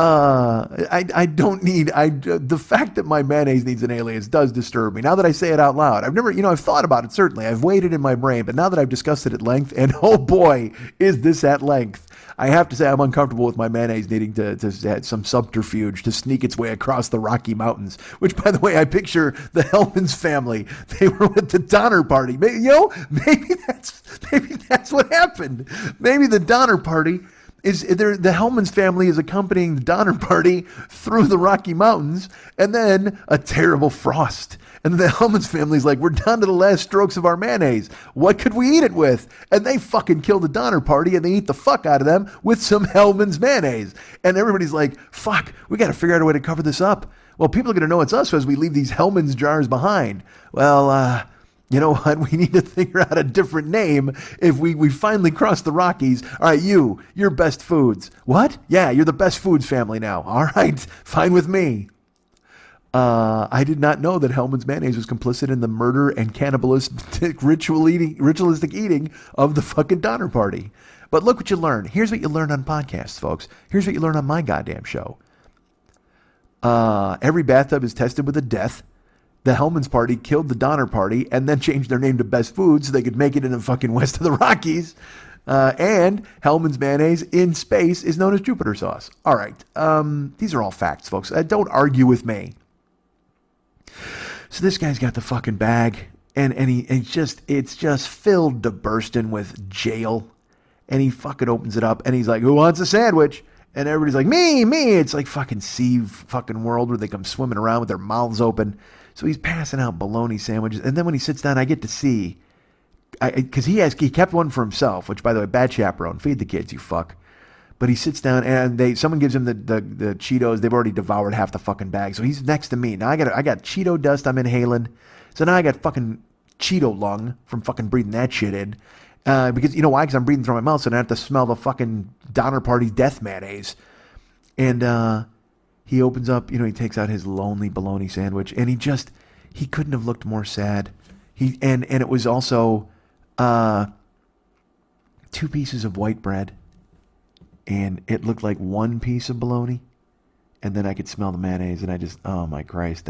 I don't need, the fact that my mayonnaise needs an alias does disturb me. Now that I say it out loud, I've thought about it, certainly. I've weighed it in my brain, but now that I've discussed it at length, and oh boy, is this at length. I have to say I'm uncomfortable with my mayonnaise needing to add some subterfuge to sneak its way across the Rocky Mountains, which, by the way, I picture the Hellmann's family. They were with the Donner Party. Maybe that's what happened. Maybe the Donner Party the Hellmann's family is accompanying the Donner Party through the Rocky Mountains, and then a terrible frost. And the Hellmann's family's like, we're down to the last strokes of our mayonnaise. What could we eat it with? And they fucking kill the Donner Party, and they eat the fuck out of them with some Hellmann's mayonnaise. And everybody's like, fuck, we got to figure out a way to cover this up. Well, people are going to know it's us as we leave these Hellmann's jars behind. Well, you know what? We need to figure out a different name if we finally cross the Rockies. All right, you're Best Foods. What? Yeah, you're the Best Foods family now. All right, fine with me. I did not know that Hellmann's mayonnaise was complicit in the murder and cannibalistic ritualistic eating of the fucking Donner Party. But look what you learn. Here's what you learn on podcasts, folks. Here's what you learn on my goddamn show. Every bathtub is tested with a death. The Hellmann's Party killed the Donner Party and then changed their name to Best Foods so they could make it in the fucking west of the Rockies. And Hellmann's mayonnaise in space is known as Jupiter sauce. All right. These are all facts, folks. Don't argue with me. So this guy's got the fucking bag, and it's just filled to bursting with jail. And he fucking opens it up, and he's like, who wants a sandwich? And everybody's like, me. It's like fucking sea fucking world where they come swimming around with their mouths open. So he's passing out bologna sandwiches. And then when he sits down, I get to see, because he kept one for himself, which, by the way, bad chaperone. Feed the kids, you fuck. But he sits down, and someone gives him the Cheetos. They've already devoured half the fucking bag. So he's next to me. Now I got Cheeto dust I'm inhaling. So now I got fucking Cheeto lung from fucking breathing that shit in. Because, you know why? Because I'm breathing through my mouth, so I don't have to smell the fucking Donner Party death mayonnaise. And he opens up, he takes out his lonely bologna sandwich, and he couldn't have looked more sad. and it was also 2 pieces of white bread, and it looked like 1 piece of bologna, and then I could smell the mayonnaise, and I just, oh my Christ,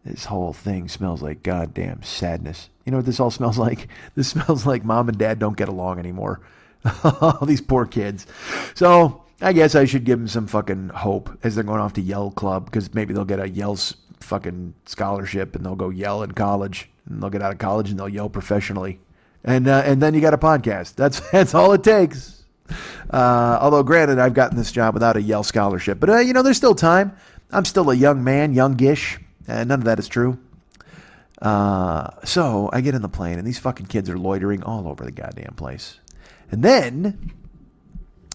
this whole thing smells like goddamn sadness. You know what this all smells like? This smells like mom and dad don't get along anymore. These poor kids. So I guess I should give them some fucking hope as they're going off to Yell Club, because maybe they'll get a Yell fucking scholarship and they'll go yell in college, and they'll get out of college and they'll yell professionally. And then you got a podcast. That's all it takes. Although granted, I've gotten this job without a Yell scholarship, but there's still time. I'm still a young man, youngish. And none of that is true. So I get in the plane, and these fucking kids are loitering all over the goddamn place. And then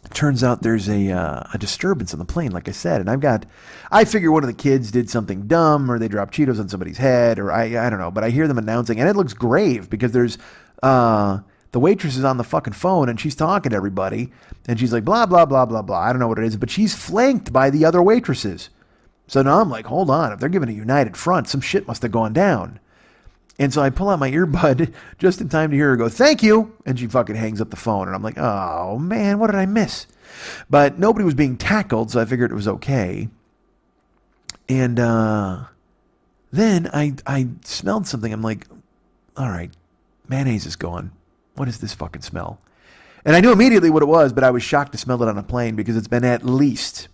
it turns out there's a disturbance on the plane, like I said. And I figure one of the kids did something dumb, or they dropped Cheetos on somebody's head, or I don't know. But I hear them announcing, and it looks grave, because there's the waitress is on the fucking phone, and she's talking to everybody, and she's like, blah, blah, blah, blah, blah. I don't know what it is, but she's flanked by the other waitresses. So now I'm like, hold on, if they're giving a united front, some shit must have gone down. And so I pull out my earbud just in time to hear her go, thank you. And she fucking hangs up the phone. And I'm like, oh man, what did I miss? But nobody was being tackled, so I figured it was okay. And then I smelled something. I'm like, all right, mayonnaise is gone. What is this fucking smell? And I knew immediately what it was, but I was shocked to smell it on a plane, because it's been at least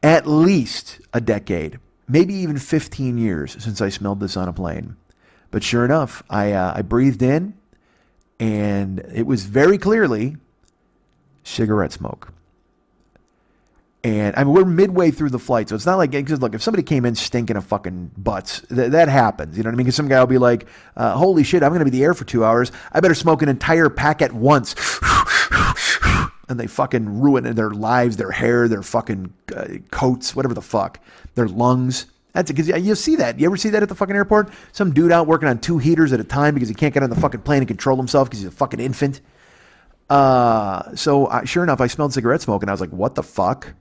a decade, maybe even 15 years since I smelled this on a plane. But sure enough, I breathed in, and it was very clearly cigarette smoke. And I mean, we're midway through the flight, so it's not like, because look, if somebody came in stinking of fucking butts, that happens. You know what I mean? Because some guy will be like, holy shit, I'm going to be in the air for 2 hours. I better smoke an entire pack at once. And they fucking ruin their lives, their hair, their fucking coats, whatever the fuck, their lungs. That's it. Because you see that. You ever see that at the fucking airport? Some dude out working on 2 heaters at a time because he can't get on the fucking plane and control himself because he's a fucking infant. So sure enough, I smelled cigarette smoke, and I was like, what the fuck?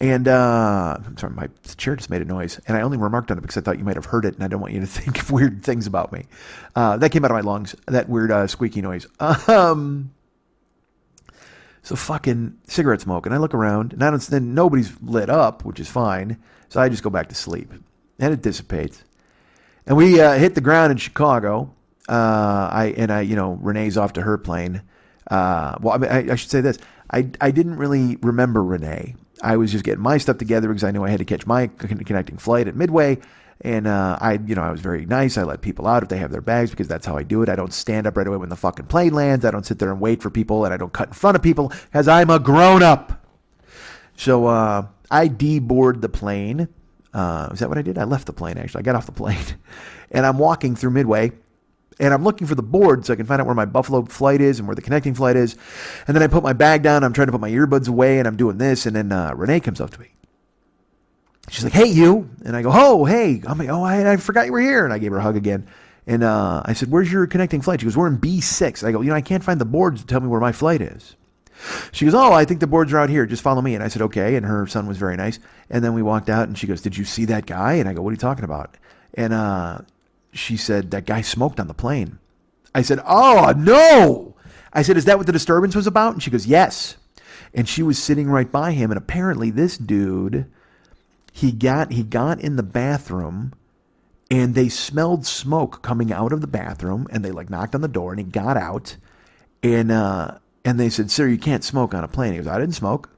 And I'm sorry, my chair just made a noise, and I only remarked on it because I thought you might have heard it, and I don't want you to think weird things about me. That came out of my lungs, that weird squeaky noise. So fucking cigarette smoke. And I look around, and then nobody's lit up, which is fine. So I just go back to sleep. And it dissipates. And we hit the ground in Chicago. Renee's off to her plane. I should say this. I didn't really remember Renee. I was just getting my stuff together because I knew I had to catch my connecting flight at Midway. And I was very nice. I let people out if they have their bags, because that's how I do it. I don't stand up right away when the fucking plane lands. I don't sit there and wait for people, and I don't cut in front of people, because I'm a grown-up. So I deboard the plane. Is that what I did? I left the plane, actually. I got off the plane. And I'm walking through Midway, and I'm looking for the board so I can find out where my Buffalo flight is and where the connecting flight is. And then I put my bag down. I'm trying to put my earbuds away, and I'm doing this. And then Renee comes up to me. She's like, hey, you. And I go, oh, hey. I'm like, oh, I forgot you were here. And I gave her a hug again. And I said, where's your connecting flight? She goes, we're in B6. And I go, I can't find the boards to tell me where my flight is. She goes, oh, I think the boards are out here. Just follow me. And I said, okay. And her son was very nice. And then we walked out, and she goes, did you see that guy? And I go, what are you talking about? And she said, that guy smoked on the plane. I said, oh, no. I said, is that what the disturbance was about? And she goes, yes. And she was sitting right by him. And apparently this dude, he got in the bathroom, and they smelled smoke coming out of the bathroom, and they knocked on the door, and he got out, and they said, sir, you can't smoke on a plane. He goes, I didn't smoke.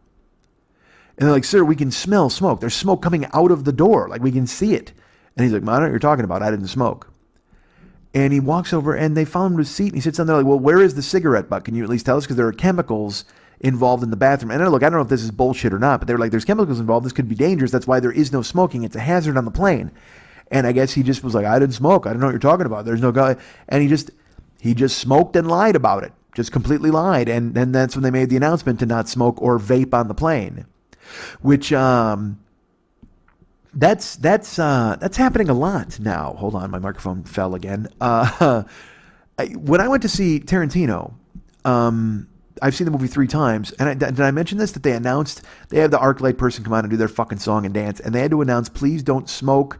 And they're like, sir, we can smell smoke. There's smoke coming out of the door. We can see it. And he's like, I don't know what you're talking about. I didn't smoke. And he walks over, and they found him to a seat, and he sits down there like, well, where is the cigarette butt? Can you at least tell us? Because there are chemicals involved in the bathroom. And I don't know if this is bullshit or not, but they're like, there's chemicals involved. This could be dangerous. That's why there is no smoking. It's a hazard on the plane. And I guess he just was like, I didn't smoke. I don't know what you're talking about. There's no guy. And he just smoked and lied about it. Just completely lied. And then that's when they made the announcement to not smoke or vape on the plane, which, that's happening a lot now. Hold on. My microphone fell again. When I went to see Tarantino, I've seen the movie 3 times, and did I mention this? That they announced they had the ArcLight person come out and do their fucking song and dance, and they had to announce, please don't smoke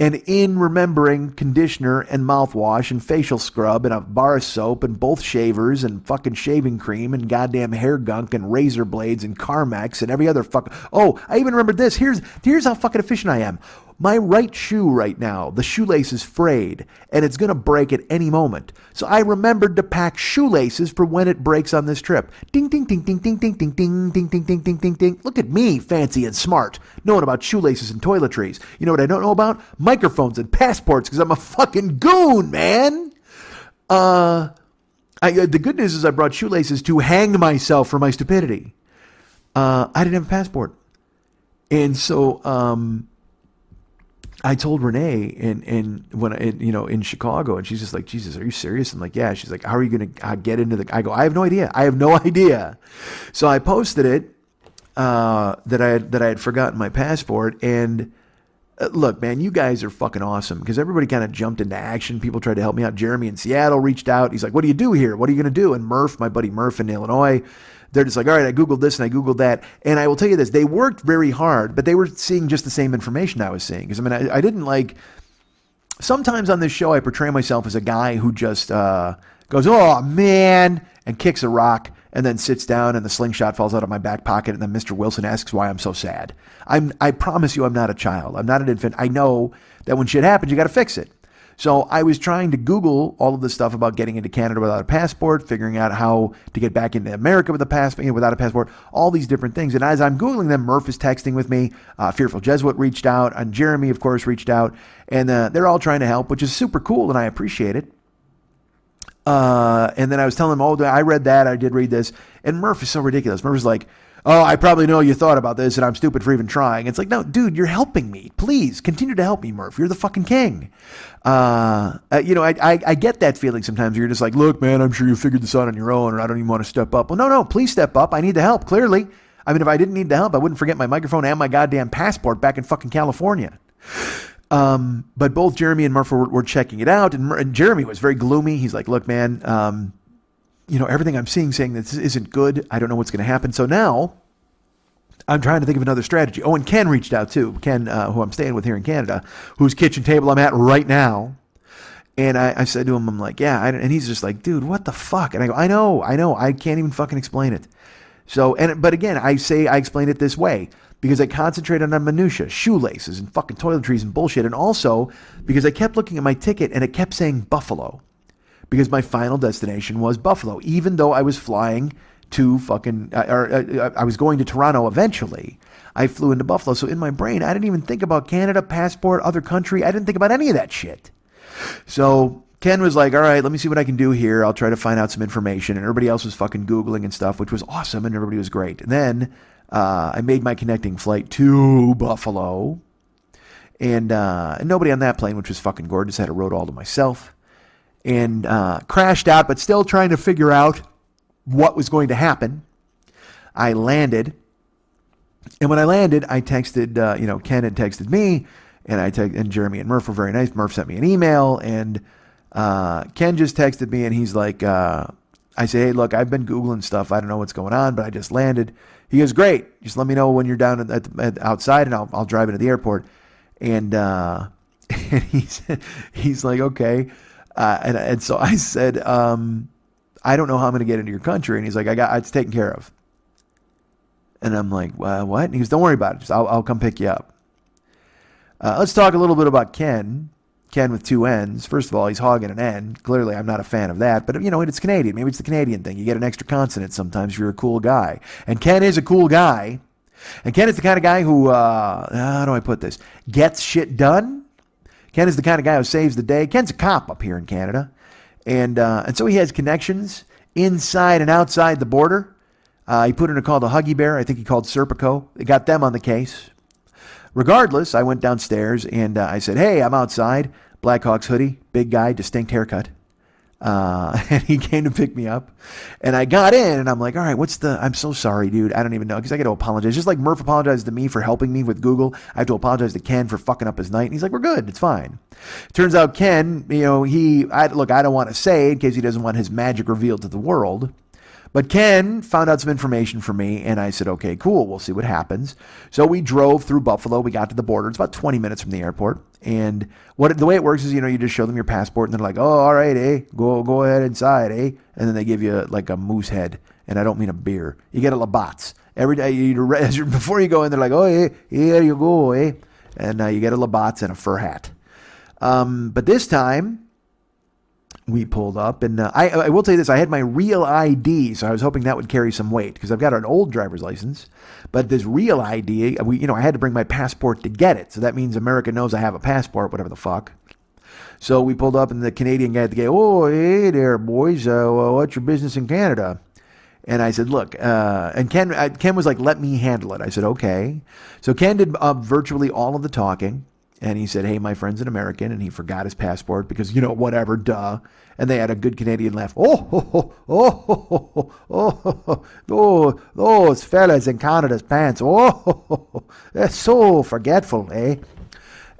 And in remembering conditioner and mouthwash and facial scrub and a bar of soap and both shavers and fucking shaving cream and goddamn hair gunk and razor blades and Carmex and every other fuck. Oh, I even remembered this. Here's how fucking efficient I am. My right shoe right now, the shoelace is frayed and it's going to break at any moment. So I remembered to pack shoelaces for when it breaks on this trip. Ding, ding, ding, ding, ding, ding, ding, ding, ding, ding, ding, ding, ding, ding. Look at me, fancy and smart, knowing about shoelaces and toiletries. You know what I don't know about? Microphones and passports, because I'm a fucking goon, man. The good news is I brought shoelaces to hang myself for my stupidity. I didn't have a passport. And so, I told Renee in Chicago, and she's just like, Jesus, are you serious? I'm like, yeah. She's like, how are you going to get into the, I go, I have no idea. So I posted it, that I had forgotten my passport. And look, man, you guys are fucking awesome, because everybody kind of jumped into action. People tried to help me out. Jeremy in Seattle reached out. He's like, what do you do here? What are you going to do? And Murph, my buddy Murph in Illinois, they're just like, all right, I Googled this and I Googled that. And I will tell you this, they worked very hard, but they were seeing just the same information I was seeing. Because, I mean, I didn't like, sometimes on this show, I portray myself as a guy who just goes, oh, man, and kicks a rock and then sits down and the slingshot falls out of my back pocket. And then Mr. Wilson asks why I'm so sad. I promise you I'm not a child. I'm not an infant. I know that when shit happens, you got to fix it. So I was trying to Google all of this stuff about getting into Canada without a passport, figuring out how to get back into America with a passport, without a passport, all these different things. And as I'm Googling them, Murph is texting with me. Fearful Jesuit reached out, and Jeremy, of course, reached out. And they're all trying to help, which is super cool, and I appreciate it. And then I was telling them, oh, I read that, I did read this. And Murph is so ridiculous. Murph is like, oh, I probably know you thought about this and I'm stupid for even trying. It's like, no, dude, you're helping me. Please continue to help me, Murph. You're the fucking king. I get that feeling sometimes. You're just like, look, man, I'm sure you figured this out on your own, or I don't even want to step up. Well, no, please step up. I need the help, clearly. I mean, if I didn't need the help, I wouldn't forget my microphone and my goddamn passport back in fucking California. But both Jeremy and Murph were checking it out, and Jeremy was very gloomy. He's like, look, man, everything I'm seeing saying this isn't good. I don't know what's going to happen. So now I'm trying to think of another strategy. Oh, and Ken reached out too. Ken, who I'm staying with here in Canada, whose kitchen table I'm at right now. And I said to him, I'm like, yeah. And he's just like, dude, what the fuck? And I go, I know. I can't even fucking explain it. So, but again, I explain it this way because I concentrated on minutia, shoelaces and fucking toiletries and bullshit. And also because I kept looking at my ticket and it kept saying Buffalo, because my final destination was Buffalo, even though I was flying to I was going to Toronto eventually. I flew into Buffalo. So in my brain, I didn't even think about Canada, passport, other country. I didn't think about any of that shit. So Ken was like, all right, let me see what I can do here. I'll try to find out some information. And everybody else was fucking Googling and stuff, which was awesome. And everybody was great. And then I made my connecting flight to Buffalo. And nobody on that plane, which was fucking gorgeous. I had a road all to myself. And crashed out, but still trying to figure out what was going to happen. I landed. And when I landed, I texted, Ken had texted me. And Jeremy and Murph were very nice. Murph sent me an email, and Ken just texted me, and he's like, I say, hey, look, I've been Googling stuff. I don't know what's going on, but I just landed. He goes, great. Just let me know when you're down at outside, and I'll drive into the airport. And he's like, okay. And so I said, I don't know how I'm going to get into your country. And he's like, it's taken care of. And I'm like, what? And he goes, don't worry about it. I'll come pick you up. Let's talk a little bit about Ken. Ken with two N's. First of all, he's hogging an N. Clearly, I'm not a fan of that. But, it's Canadian. Maybe it's the Canadian thing. You get an extra consonant sometimes if you're a cool guy. And Ken is a cool guy. And Ken is the kind of guy who, how do I put this? Gets shit done. Ken is the kind of guy who saves the day. Ken's a cop up here in Canada. And so he has connections inside and outside the border. He put in a call to Huggy Bear. I think he called Serpico. They got them on the case. Regardless, I went downstairs and I said, hey, I'm outside. Blackhawks hoodie, big guy, distinct haircut. And he came to pick me up. And I got in and I'm like, all right, I'm so sorry, dude. I don't even know, because I got to apologize. Just like Murph apologized to me for helping me with Google, I have to apologize to Ken for fucking up his night. And he's like, we're good. It's fine. Turns out Ken, I don't want to say in case he doesn't want his magic revealed to the world, But Ken found out some information for me, and I said, okay, cool, we'll see what happens. So we drove through Buffalo. We got to the border. It's about 20 minutes from the airport. And the way it works is, you just show them your passport, and they're like, oh, all right, go ahead inside, And then they give you like a moose head, and I don't mean a beer. You get a Labatt's. Every day, before you go in, they're like, oh, here you go, And you get a Labatt's and a fur hat. But this time, we pulled up, and I will tell you this, I had my real ID, so I was hoping that would carry some weight, because I've got an old driver's license, but this real ID, I had to bring my passport to get it, so that means America knows I have a passport, whatever the fuck. So we pulled up, and the Canadian guy at the gate, oh, hey there, boys, what's your business in Canada? And I said, look, and Ken was like, let me handle it. I said, okay. So Ken did virtually all of the talking. And he said, hey, my friend's an American, and he forgot his passport because, whatever, duh. And they had a good Canadian laugh. Those fellas in Canada's pants. They're so forgetful, eh?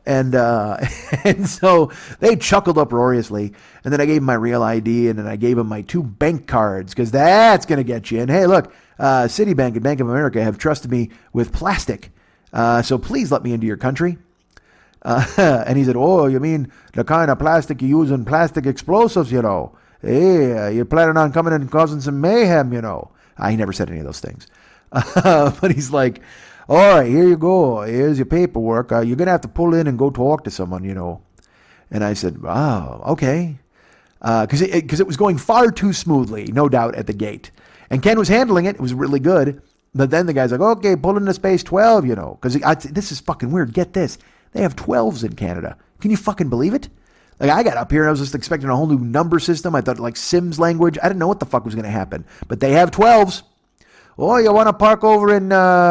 And so they chuckled uproariously. And then I gave him my real ID, and then I gave him my 2 bank cards, because that's going to get you in. Hey, look, Citibank and Bank of America have trusted me with plastic. So please let me into your country. And he said, oh, you mean the kind of plastic you use in plastic explosives, Hey, you're planning on coming in and causing some mayhem, He never said any of those things. But he's like, all right, here you go. Here's your paperwork. You're going to have to pull in and go talk to someone, And I said, wow, okay. Because it was going far too smoothly, no doubt, at the gate. And Ken was handling it. It was really good. But then the guy's like, okay, pull into space 12, Because this is fucking weird. Get this. They have 12s in Canada. Can you fucking believe it? Like, I got up here and I was just expecting a whole new number system. I thought like Sims language. I didn't know what the fuck was going to happen. But they have 12s. Oh, you want to park over in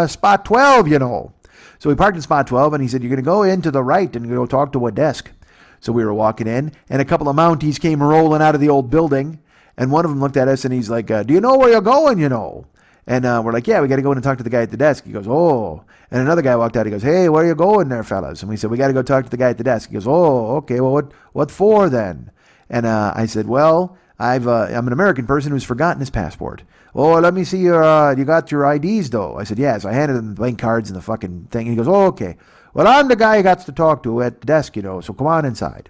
spot 12, So we parked in spot 12, and he said, you're going to go in to the right and go talk to a desk. So we were walking in, and a couple of Mounties came rolling out of the old building. And one of them looked at us, and he's like, do you know where you're going, And we're like, yeah, we got to go in and talk to the guy at the desk. He goes, oh. And another guy walked out. He goes, hey, where are you going there, fellas? And we said, we got to go talk to the guy at the desk. He goes, oh, okay, well, what for then? And I said, well, I'm an American person who's forgotten his passport. Oh, let me see you got your IDs, though. I said, yes. I handed him the bank cards and the fucking thing. And he goes, oh, okay. Well, I'm the guy you got to talk to at the desk, so come on inside.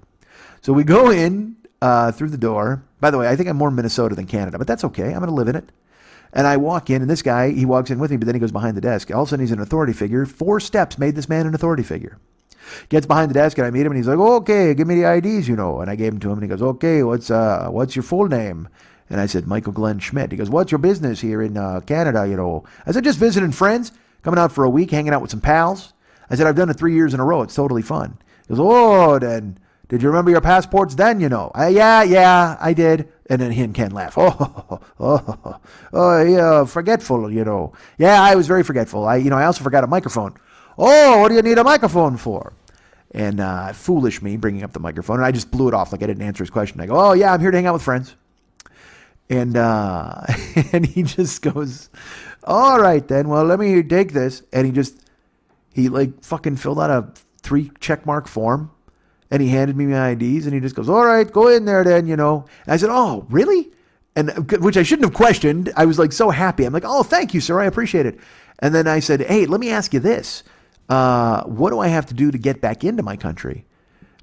So we go in through the door. By the way, I think I'm more Minnesota than Canada, but that's okay. I'm going to live in it. And I walk in, and this guy, he walks in with me, but then he goes behind the desk. All of a sudden, he's an authority figure. 4 steps made this man an authority figure. Gets behind the desk, and I meet him, and he's like, okay, give me the IDs, And I gave them to him, and he goes, okay, what's your full name? And I said, Michael Glenn Schmidt. He goes, what's your business here in Canada, I said, just visiting friends, coming out for a week, hanging out with some pals. I said, I've done it 3 years in a row. It's totally fun. He goes, oh, then, did you remember your passports then, Yeah, I did. And then he and Ken laugh. Yeah, forgetful, Yeah, I was very forgetful. I also forgot a microphone. Oh, what do you need a microphone for? And foolish me bringing up the microphone. And I just blew it off like I didn't answer his question. I go, oh, yeah, I'm here to hang out with friends. And and he just goes, all right, then. Well, let me take this. And he like fucking filled out a 3 checkmark form. And he handed me my IDs, and he just goes, all right, go in there then, And I said, oh, really? And which I shouldn't have questioned. I was like so happy. I'm like, oh, thank you, sir. I appreciate it. And then I said, hey, let me ask you this. What do I have to do to get back into my country?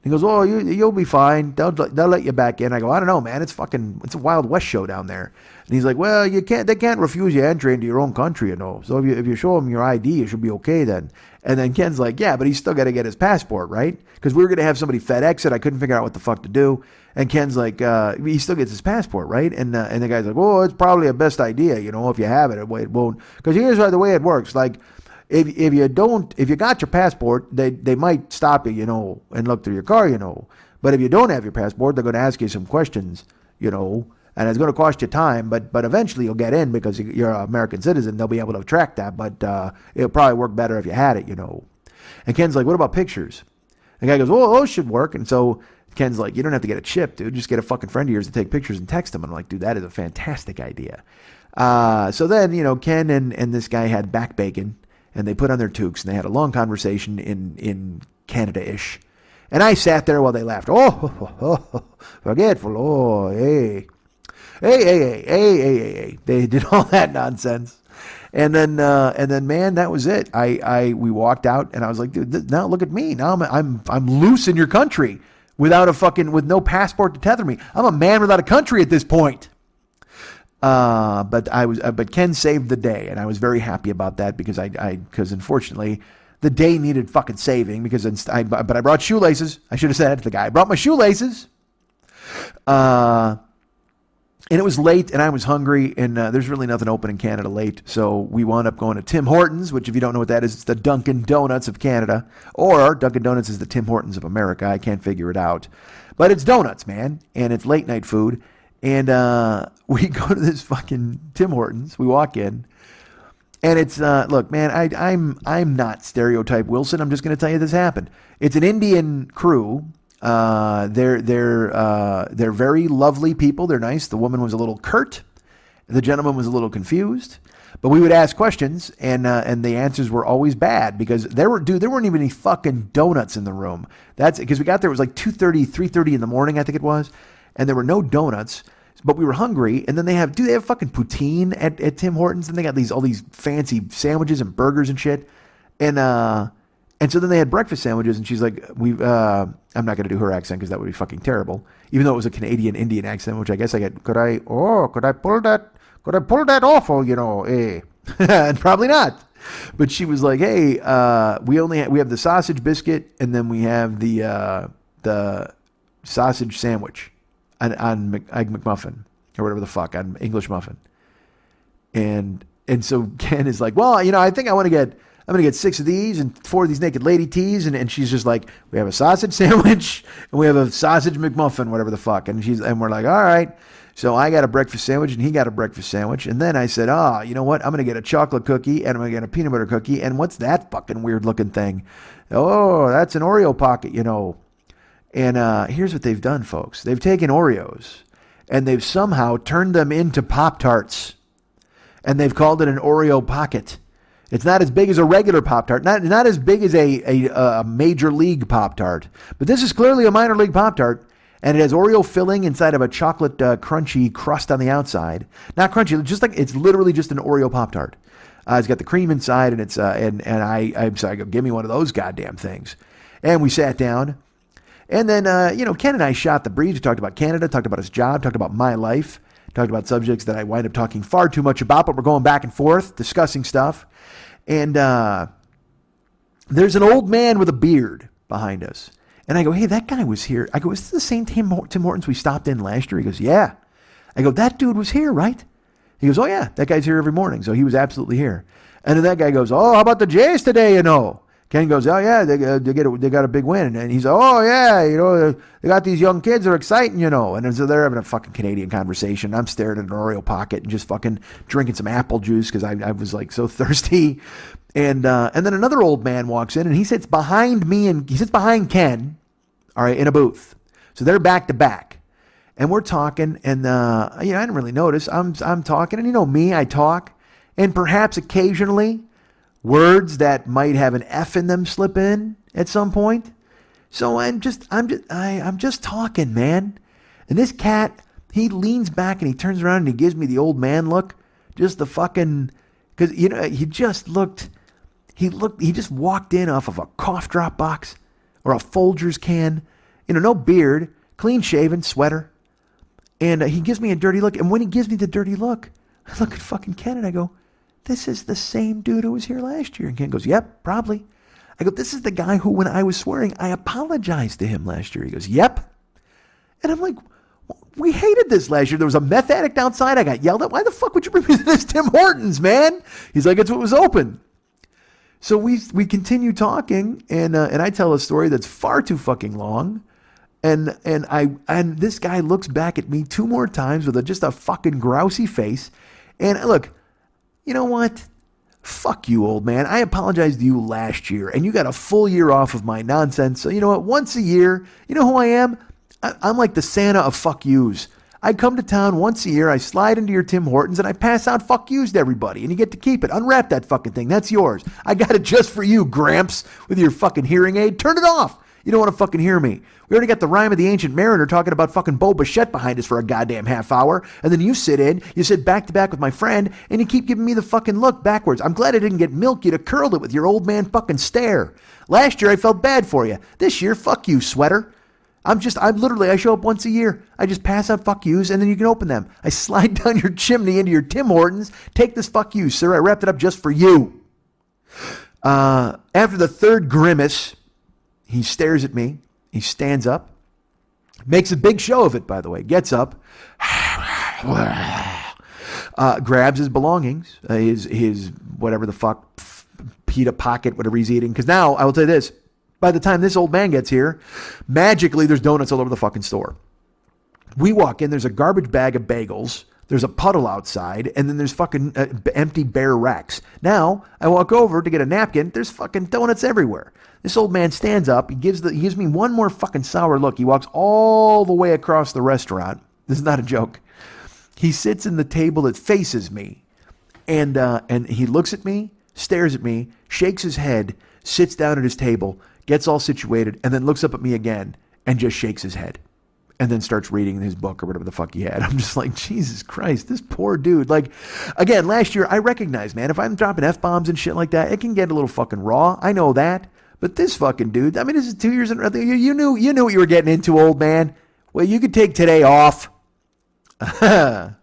He goes, oh, you'll be fine. They'll let you back in. I go, I don't know, man. It's a Wild West show down there. And he's like, well, they can't refuse you entry into your own country, So if you show them your ID, you should be okay then. And then Ken's like, yeah, but he's still got to get his passport, right? Because we were going to have somebody FedEx it. I couldn't figure out what the fuck to do. And Ken's like, he still gets his passport, right? And the guy's like, oh, it's probably a best idea, if you have it. It won't. Because here's the way it works. Like, if you got your passport, they might stop you, and look through your car, But if you don't have your passport, they're going to ask you some questions, and it's going to cost you time, but eventually you'll get in because you're an American citizen. They'll be able to track that, but it'll probably work better if you had it, And Ken's like, what about pictures? The guy goes, oh, those should work. And so Ken's like, you don't have to get a chip, dude. Just get a fucking friend of yours to take pictures and text them. And I'm like, dude, that is a fantastic idea. So then, Ken and this guy had back bacon, and they put on their toques, and they had a long conversation in Canada-ish. And I sat there while they laughed. Oh, forgetful. Oh, hey. Hey. They did all that nonsense. And then, man, that was it. We walked out, and I was like, dude, now look at me. Now I'm loose in your country with no passport to tether me. I'm a man without a country at this point. But Ken saved the day, and I was very happy about that because because unfortunately the day needed fucking saving but I brought shoelaces. I should have said that to the guy. I brought my shoelaces. And it was late, and I was hungry, and there's really nothing open in Canada late, so we wound up going to Tim Hortons, which, if you don't know what that is, it's the Dunkin' Donuts of Canada, or Dunkin' Donuts is the Tim Hortons of America. I can't figure it out. But it's donuts, man, and it's late-night food, and we go to this fucking Tim Hortons. We walk in, and it's, look, man, I'm not stereotype Wilson. I'm just going to tell you this happened. It's an Indian crew. They're very lovely people. They're nice. The woman was a little curt. The gentleman was a little confused. But we would ask questions, and the answers were always bad because there weren't even any fucking donuts in the room. That's because we got there. It was like 2:30, 3:30 in the morning, I think it was, and there were no donuts. But we were hungry, and then they have fucking poutine at Tim Hortons, and they got all these fancy sandwiches and burgers and shit, and so then they had breakfast sandwiches, and she's like, I'm not going to do her accent because that would be fucking terrible. Even though it was a Canadian Indian accent, which I guess could I pull that off? And probably not. But she was like, hey, we have the sausage biscuit, and then we have the sausage sandwich on Egg McMuffin or whatever the fuck, on English muffin. And so Ken is like, well, I think I'm going to get 6 of these and 4 of these naked lady teas. And she's just like, we have a sausage sandwich and we have a sausage McMuffin, whatever the fuck. And we're like, all right. So I got a breakfast sandwich and he got a breakfast sandwich. And then I said, you know what? I'm going to get a chocolate cookie and I'm going to get a peanut butter cookie. And what's that fucking weird looking thing? Oh, that's an Oreo pocket, And here's what they've done, folks. They've taken Oreos and they've somehow turned them into Pop-Tarts. And they've called it an Oreo pocket. It's not as big as a regular Pop-Tart, not as big as a major league Pop-Tart, but this is clearly a minor league Pop-Tart, and it has Oreo filling inside of a chocolate crunchy crust on the outside. Not crunchy, it's literally just an Oreo Pop-Tart. It's got the cream inside, and it's I'm sorry, give me one of those goddamn things. And we sat down, and then Ken and I shot the breeze. We talked about Canada, talked about his job, talked about my life, talked about subjects that I wind up talking far too much about, but we're going back and forth discussing stuff. And there's an old man with a beard behind us. And I go, hey, that guy was here. I go, is this the same Tim Hortons we stopped in last year? He goes, yeah. I go, that dude was here, right? He goes, oh, yeah, that guy's here every morning. So he was absolutely here. And then that guy goes, oh, how about the Jays today, Ken goes, oh, yeah, they got a big win. And he's like, oh, yeah, they got these young kids that are exciting, And so they're having a fucking Canadian conversation. I'm staring at an Oreo pocket and just fucking drinking some apple juice because I was like so thirsty. And then another old man walks in and he sits behind me and he sits behind Ken, all right, in a booth. So they're back to back. And we're talking and, I didn't really notice. I'm talking and me, I talk. And perhaps occasionally words that might have an F in them slip in at some point. So I'm just talking, man. And this cat, he leans back and he turns around and he gives me the old man look. Just the fucking, because, he just walked in off of a cough drop box or a Folgers can, no beard, clean shaven, sweater. And he gives me a dirty look. And when he gives me the dirty look, I look at fucking Ken and I go, this is the same dude who was here last year. And Ken goes, yep, probably. I go, this is the guy who, when I was swearing, I apologized to him last year. He goes, yep. And I'm like, we hated this last year. There was a meth addict outside. I got yelled at. Why the fuck would you bring me to this Tim Hortons, man? He's like, it's what was open. So we continue talking, and I tell a story that's far too fucking long. And this guy looks back at me 2 more times with just a fucking grousy face. And look, you know what? Fuck you, old man. I apologized to you last year, and you got a full year off of my nonsense. So you know what? Once a year, you know who I am? I'm like the Santa of fuck yous. I come to town once a year, I slide into your Tim Hortons, and I pass out fuck yous to everybody, and you get to keep it. Unwrap that fucking thing. That's yours. I got it just for you, Gramps, with your fucking hearing aid. Turn it off. You don't want to fucking hear me. We already got the Rhyme of the Ancient Mariner talking about fucking Bo Bichette behind us for a goddamn half hour. And then you sit back to back with my friend, and you keep giving me the fucking look backwards. I'm glad I didn't get milk. You'd have curled it with your old man fucking stare. Last year I felt bad for you. This year, fuck you, sweater. I show up once a year. I just pass out fuck yous, and then you can open them. I slide down your chimney into your Tim Hortons. Take this fuck you, sir. I wrapped it up just for you. After the third grimace, he stares at me. He stands up, makes a big show of it, by the way, gets up, grabs his belongings, his whatever the fuck, pita pocket, whatever he's eating. Because now, I will tell you this, by the time this old man gets here, magically there's donuts all over the fucking store. We walk in, there's a garbage bag of bagels, there's a puddle outside, and then there's fucking empty bare racks. Now, I walk over to get a napkin, there's fucking donuts everywhere. This old man stands up, he gives me one more fucking sour look. He walks all the way across the restaurant. This is not a joke. He sits in the table that faces me, and he looks at me, stares at me, shakes his head, sits down at his table, gets all situated, and then looks up at me again and just shakes his head. And then starts reading his book or whatever the fuck he had. I'm just like, Jesus Christ, this poor dude. Like, again, last year, I recognize, man, if I'm dropping F-bombs and shit like that, it can get a little fucking raw. I know that. But this fucking dude, I mean, this is 2 years in a row. You knew what you were getting into, old man. Well, you could take today off. I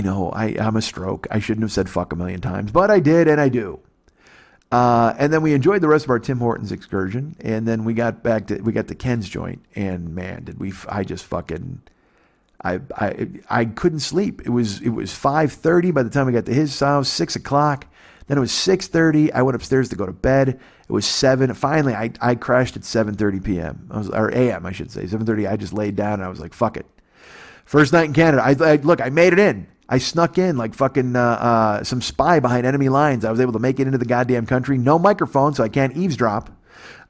know, I'm a stroke. I shouldn't have said fuck a million times, but I did, and I do. And then we enjoyed the rest of our Tim Hortons excursion, and then we got to Ken's joint, and man, I couldn't sleep. It was 5:30 by the time we got to his house, 6 o'clock. Then it was 6:30. I went upstairs to go to bed. It was 7. Finally, I crashed at 7:30 p.m. Or a.m. I should say. 7:30. I just laid down and I was like, fuck it. First night in Canada. I made it in. I snuck in like fucking some spy behind enemy lines. I was able to make it into the goddamn country. No microphone, so I can't eavesdrop.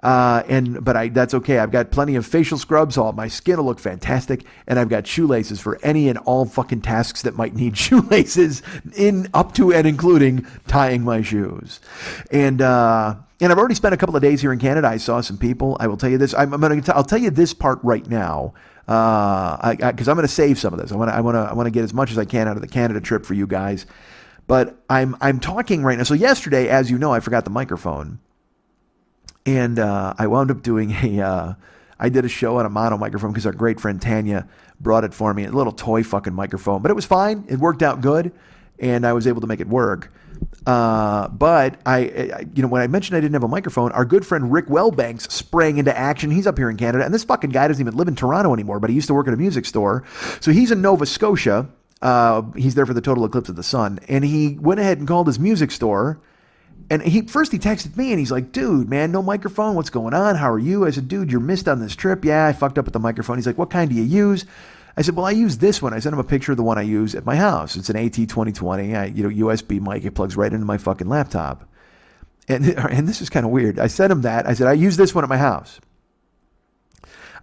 But that's okay. I've got plenty of facial scrubs, so my skin will look fantastic, and I've got shoelaces for any and all fucking tasks that might need shoelaces, up to and including tying my shoes. And I've already spent a couple of days here in Canada. I saw some people. I will tell you this. I'll tell you this part right now. Because I'm going to save some of this. I want to get as much as I can out of the Canada trip for you guys. But I'm talking right now. So yesterday, as you know, I forgot the microphone, and I wound up doing I did a show on a mono microphone because our great friend Tanya brought it for me, a little toy fucking microphone. But it was fine. It worked out good, and I was able to make it work. But I when I mentioned I didn't have a microphone, our good friend Rick Wellbanks sprang into action. He's up here in Canada, and this fucking guy doesn't even live in Toronto anymore, but he used to work at a music store. So he's in Nova Scotia. He's there for the total eclipse of the sun, and he went ahead and called his music store. And he texted me, and he's like, dude, man, no microphone. What's going on? How are you? I said, dude, you're missed on this trip. Yeah, I fucked up with the microphone. He's like, what kind do you use? I said, well, I use this one. I sent him a picture of the one I use at my house. It's an AT2020, USB mic. It plugs right into my fucking laptop. And this is kind of weird. I sent him that. I said, I use this one at my house.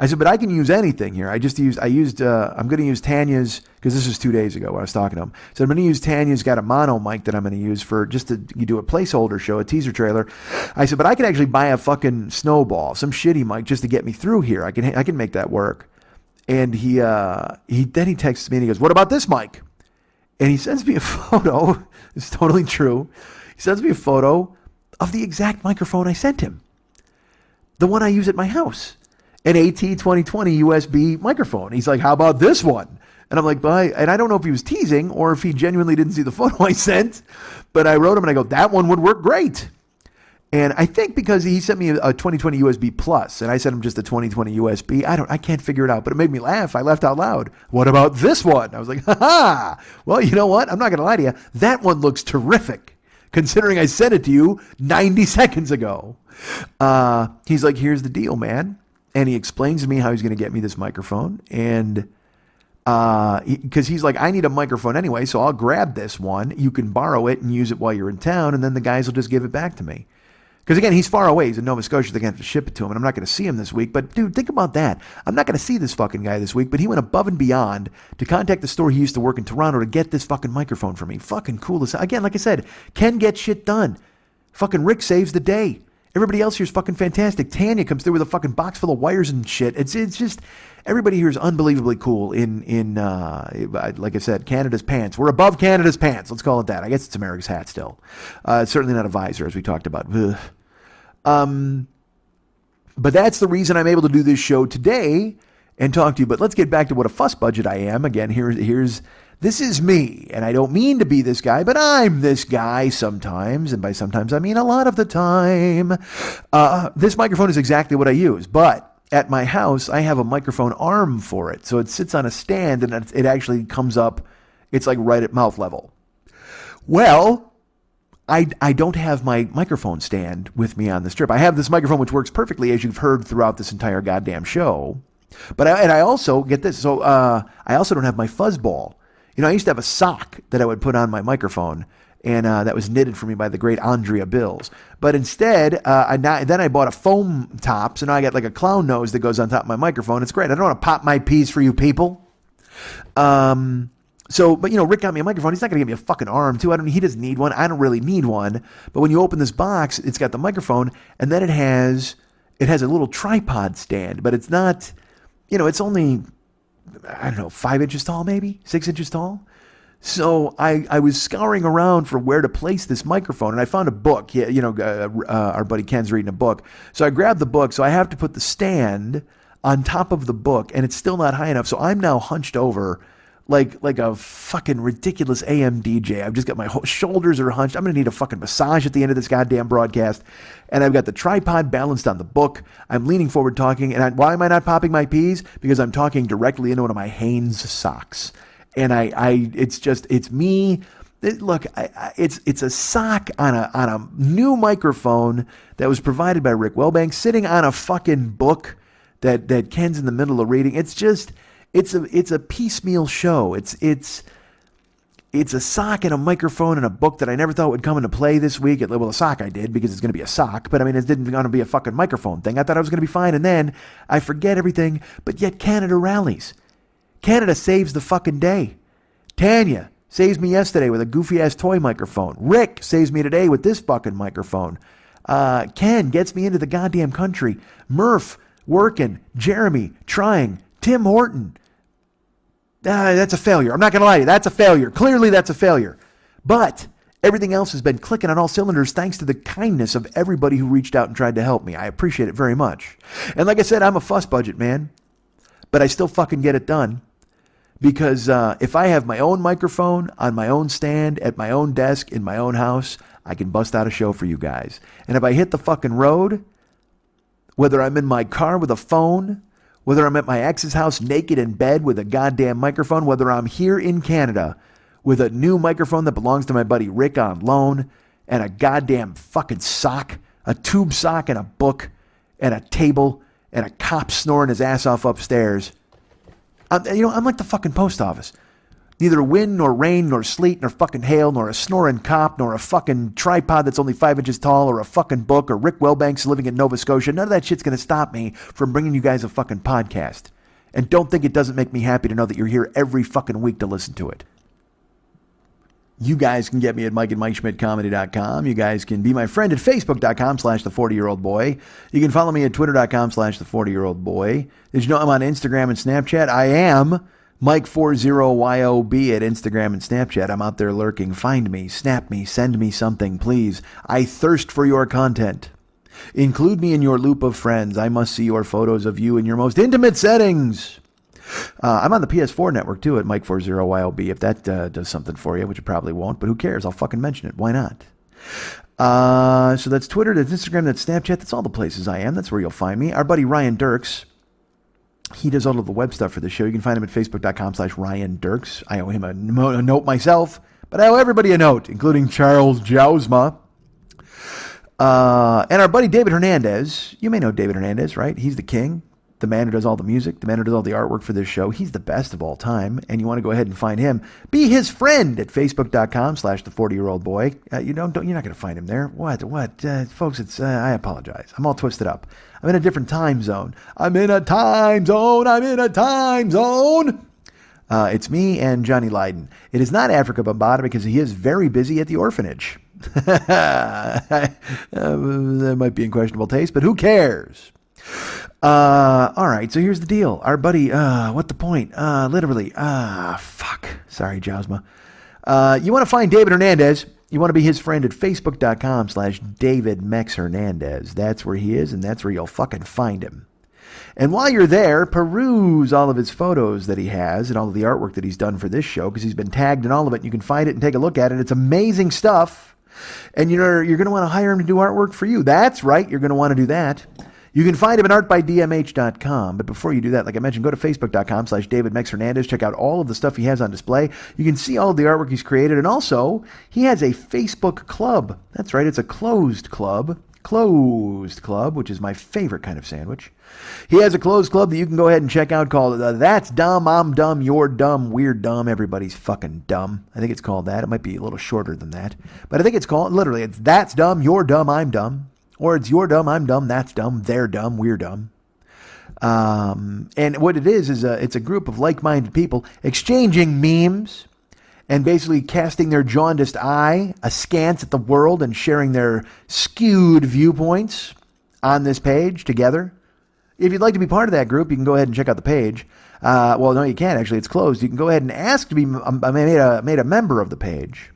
I said, but I can use anything here. I'm going to use Tanya's, because this was 2 days ago when I was talking to him. So I'm going to use Tanya's got a mono mic that I'm going to use for you do a placeholder show, a teaser trailer. I said, but I can actually buy a fucking Snowball, some shitty mic just to get me through here. I can make that work. And he texts me and he goes, what about this mic? And he sends me a photo. It's totally true. He sends me a photo of the exact microphone I sent him. The one I use at my house. An AT2020 USB microphone. He's like, how about this one? And I'm like, and I don't know if he was teasing or if he genuinely didn't see the photo I sent, but I wrote him and I go, that one would work great. And I think because he sent me a 2020 USB Plus, and I sent him just a 2020 USB, I can't figure it out, but it made me laugh. I laughed out loud. What about this one? I was like, ha. Well, you know what? I'm not going to lie to you. That one looks terrific, considering I sent it to you 90 seconds ago. He's like, here's the deal, man. And he explains to me how he's going to get me this microphone. And because he's like, I need a microphone anyway, so I'll grab this one. You can borrow it and use it while you're in town, and then the guys will just give it back to me. Because again, he's far away. He's in Nova Scotia. They're going to have to ship it to him, and I'm not going to see him this week. But dude, think about that. I'm not going to see this fucking guy this week, but he went above and beyond to contact the store he used to work in Toronto to get this fucking microphone for me. Fucking cool. Again, like I said, Ken gets shit done. Fucking Rick saves the day. Everybody else here is fucking fantastic. Tanya comes through with a fucking box full of wires and shit. It's just everybody here is unbelievably cool. Like I said, Canada's pants. We're above Canada's pants. Let's call it that. I guess it's America's hat still. It's certainly not a visor, as we talked about. But that's the reason I'm able to do this show today and talk to you. But let's get back to what a fuss budget I am. Again, this is me, and I don't mean to be this guy, but I'm this guy sometimes, and by sometimes I mean a lot of the time. This microphone is exactly what I use, but at my house, I have a microphone arm for it, so it sits on a stand, and it actually comes up, it's like right at mouth level. Well, I don't have my microphone stand with me on the strip. I have this microphone which works perfectly, as you've heard throughout this entire goddamn show, but I also, get this, so I also don't have my fuzzball. You know, I used to have a sock that I would put on my microphone, and that was knitted for me by the great Andrea Bills. But instead, then I bought a foam top, so now I got like a clown nose that goes on top of my microphone. It's great. I don't want to pop my peas for you people. But Rick got me a microphone. He's not going to give me a fucking arm, too. He doesn't need one. I don't really need one. But when you open this box, it's got the microphone, and then it has a little tripod stand. But it's not, it's only, I don't know, 5 inches tall, maybe 6 inches tall. So I was scouring around for where to place this microphone, and I found a book. Our buddy Ken's reading a book. So I grabbed the book. So I have to put the stand on top of the book, and it's still not high enough. So I'm now hunched over like a fucking ridiculous AM DJ. I've just got my shoulders are hunched. I'm going to need a fucking massage at the end of this goddamn broadcast. And I've got the tripod balanced on the book. I'm leaning forward talking. And why am I not popping my peas? Because I'm talking directly into one of my Hanes socks. And it's me. It's a sock on a new microphone that was provided by Rick Wellbank, sitting on a fucking book that Ken's in the middle of reading. It's a piecemeal show. It's a sock and a microphone and a book that I never thought would come into play this week. Well, a sock I did because it's going to be a sock, but I mean, it didn't going to be a fucking microphone thing. I thought I was going to be fine, and then I forget everything, but yet Canada rallies. Canada saves the fucking day. Tanya saves me yesterday with a goofy-ass toy microphone. Rick saves me today with this fucking microphone. Ken gets me into the goddamn country. Murph, working. Jeremy, trying. Tim Horton. That's a failure. I'm not going to lie to you. That's a failure. Clearly, that's a failure. But everything else has been clicking on all cylinders thanks to the kindness of everybody who reached out and tried to help me. I appreciate it very much. And like I said, I'm a fuss budget man, but I still fucking get it done. Because if I have my own microphone on my own stand at my own desk in my own house, I can bust out a show for you guys. And if I hit the fucking road, whether I'm in my car with a phone, whether I'm at my ex's house naked in bed with a goddamn microphone, whether I'm here in Canada with a new microphone that belongs to my buddy Rick on loan, and a goddamn fucking sock, a tube sock and a book, and a table, and a cop snoring his ass off upstairs. I'm like the fucking post office. Neither wind, nor rain, nor sleet, nor fucking hail, nor a snoring cop, nor a fucking tripod that's only 5 inches tall, or a fucking book, or Rick Wellbank's living in Nova Scotia. None of that shit's going to stop me from bringing you guys a fucking podcast. And don't think it doesn't make me happy to know that you're here every fucking week to listen to it. You guys can get me at MikeandMikeSchmidtComedy.com. You guys can be my friend at Facebook.com/The40-Year-Old-Boy. You can follow me at Twitter.com/The40-Year-Old-Boy. Did you know I'm on Instagram and Snapchat? I am Mike40YOB at Instagram and Snapchat. I'm out there lurking. Find me, snap me, send me something, please. I thirst for your content. Include me in your loop of friends. I must see your photos of you in your most intimate settings. I'm on the PS4 network, too, at Mike40YOB, if that does something for you, which it probably won't, but who cares? I'll fucking mention it. Why not? So that's Twitter, that's Instagram, that's Snapchat, that's all the places I am. That's where you'll find me. Our buddy Ryan Dirks, he does all of the web stuff for the show. You can find him at Facebook.com/Ryan Dirks. I owe him a note myself, but I owe everybody a note, including Charles Jousma. And our buddy David Hernandez. You may know David Hernandez, right? He's the king. The man who does all the music, the man who does all the artwork for this show. He's the best of all time, and you want to go ahead and find him. Be his friend at Facebook.com/The40-Year-Old-Boy. You're not going to find him there. What? Folks, I apologize. I'm all twisted up. I'm in a different time zone. I'm in a time zone. It's me and Johnny Lydon. It is not Africa Bambaataa because he is very busy at the orphanage. That might be in questionable taste, but who cares? All right, so here's the deal. Our buddy, what the point? Literally, fuck. Sorry, Jowsma. You want to find David Hernandez. You want to be his friend at Facebook.com/David Mex Hernandez. That's where he is, and that's where you'll fucking find him. And while you're there, peruse all of his photos that he has and all of the artwork that he's done for this show, because he's been tagged in all of it. You can find it and take a look at it. It's amazing stuff. And you're going to want to hire him to do artwork for you. That's right. You're going to want to do that. You can find him at artbydmh.com. But before you do that, like I mentioned, go to facebook.com/David Mex Hernandez. Check out all of the stuff he has on display. You can see all of the artwork he's created. And also, he has a Facebook club. That's right. It's a closed club. Closed club, which is my favorite kind of sandwich. He has a closed club that you can go ahead and check out called That's Dumb, I'm Dumb, You're Dumb, We're Dumb, Everybody's Fucking Dumb. I think it's called that. It might be a little shorter than that. But I think it's called, literally, it's That's Dumb, You're Dumb, I'm Dumb. Or it's You're Dumb, I'm Dumb, That's Dumb, They're Dumb, We're Dumb. And what it is it's a group of like-minded people exchanging memes and basically casting their jaundiced eye askance at the world and sharing their skewed viewpoints on this page together. If you'd like to be part of that group, you can go ahead and check out the page. Well, no, you can't actually. It's closed. You can go ahead and ask to be made a member of the page.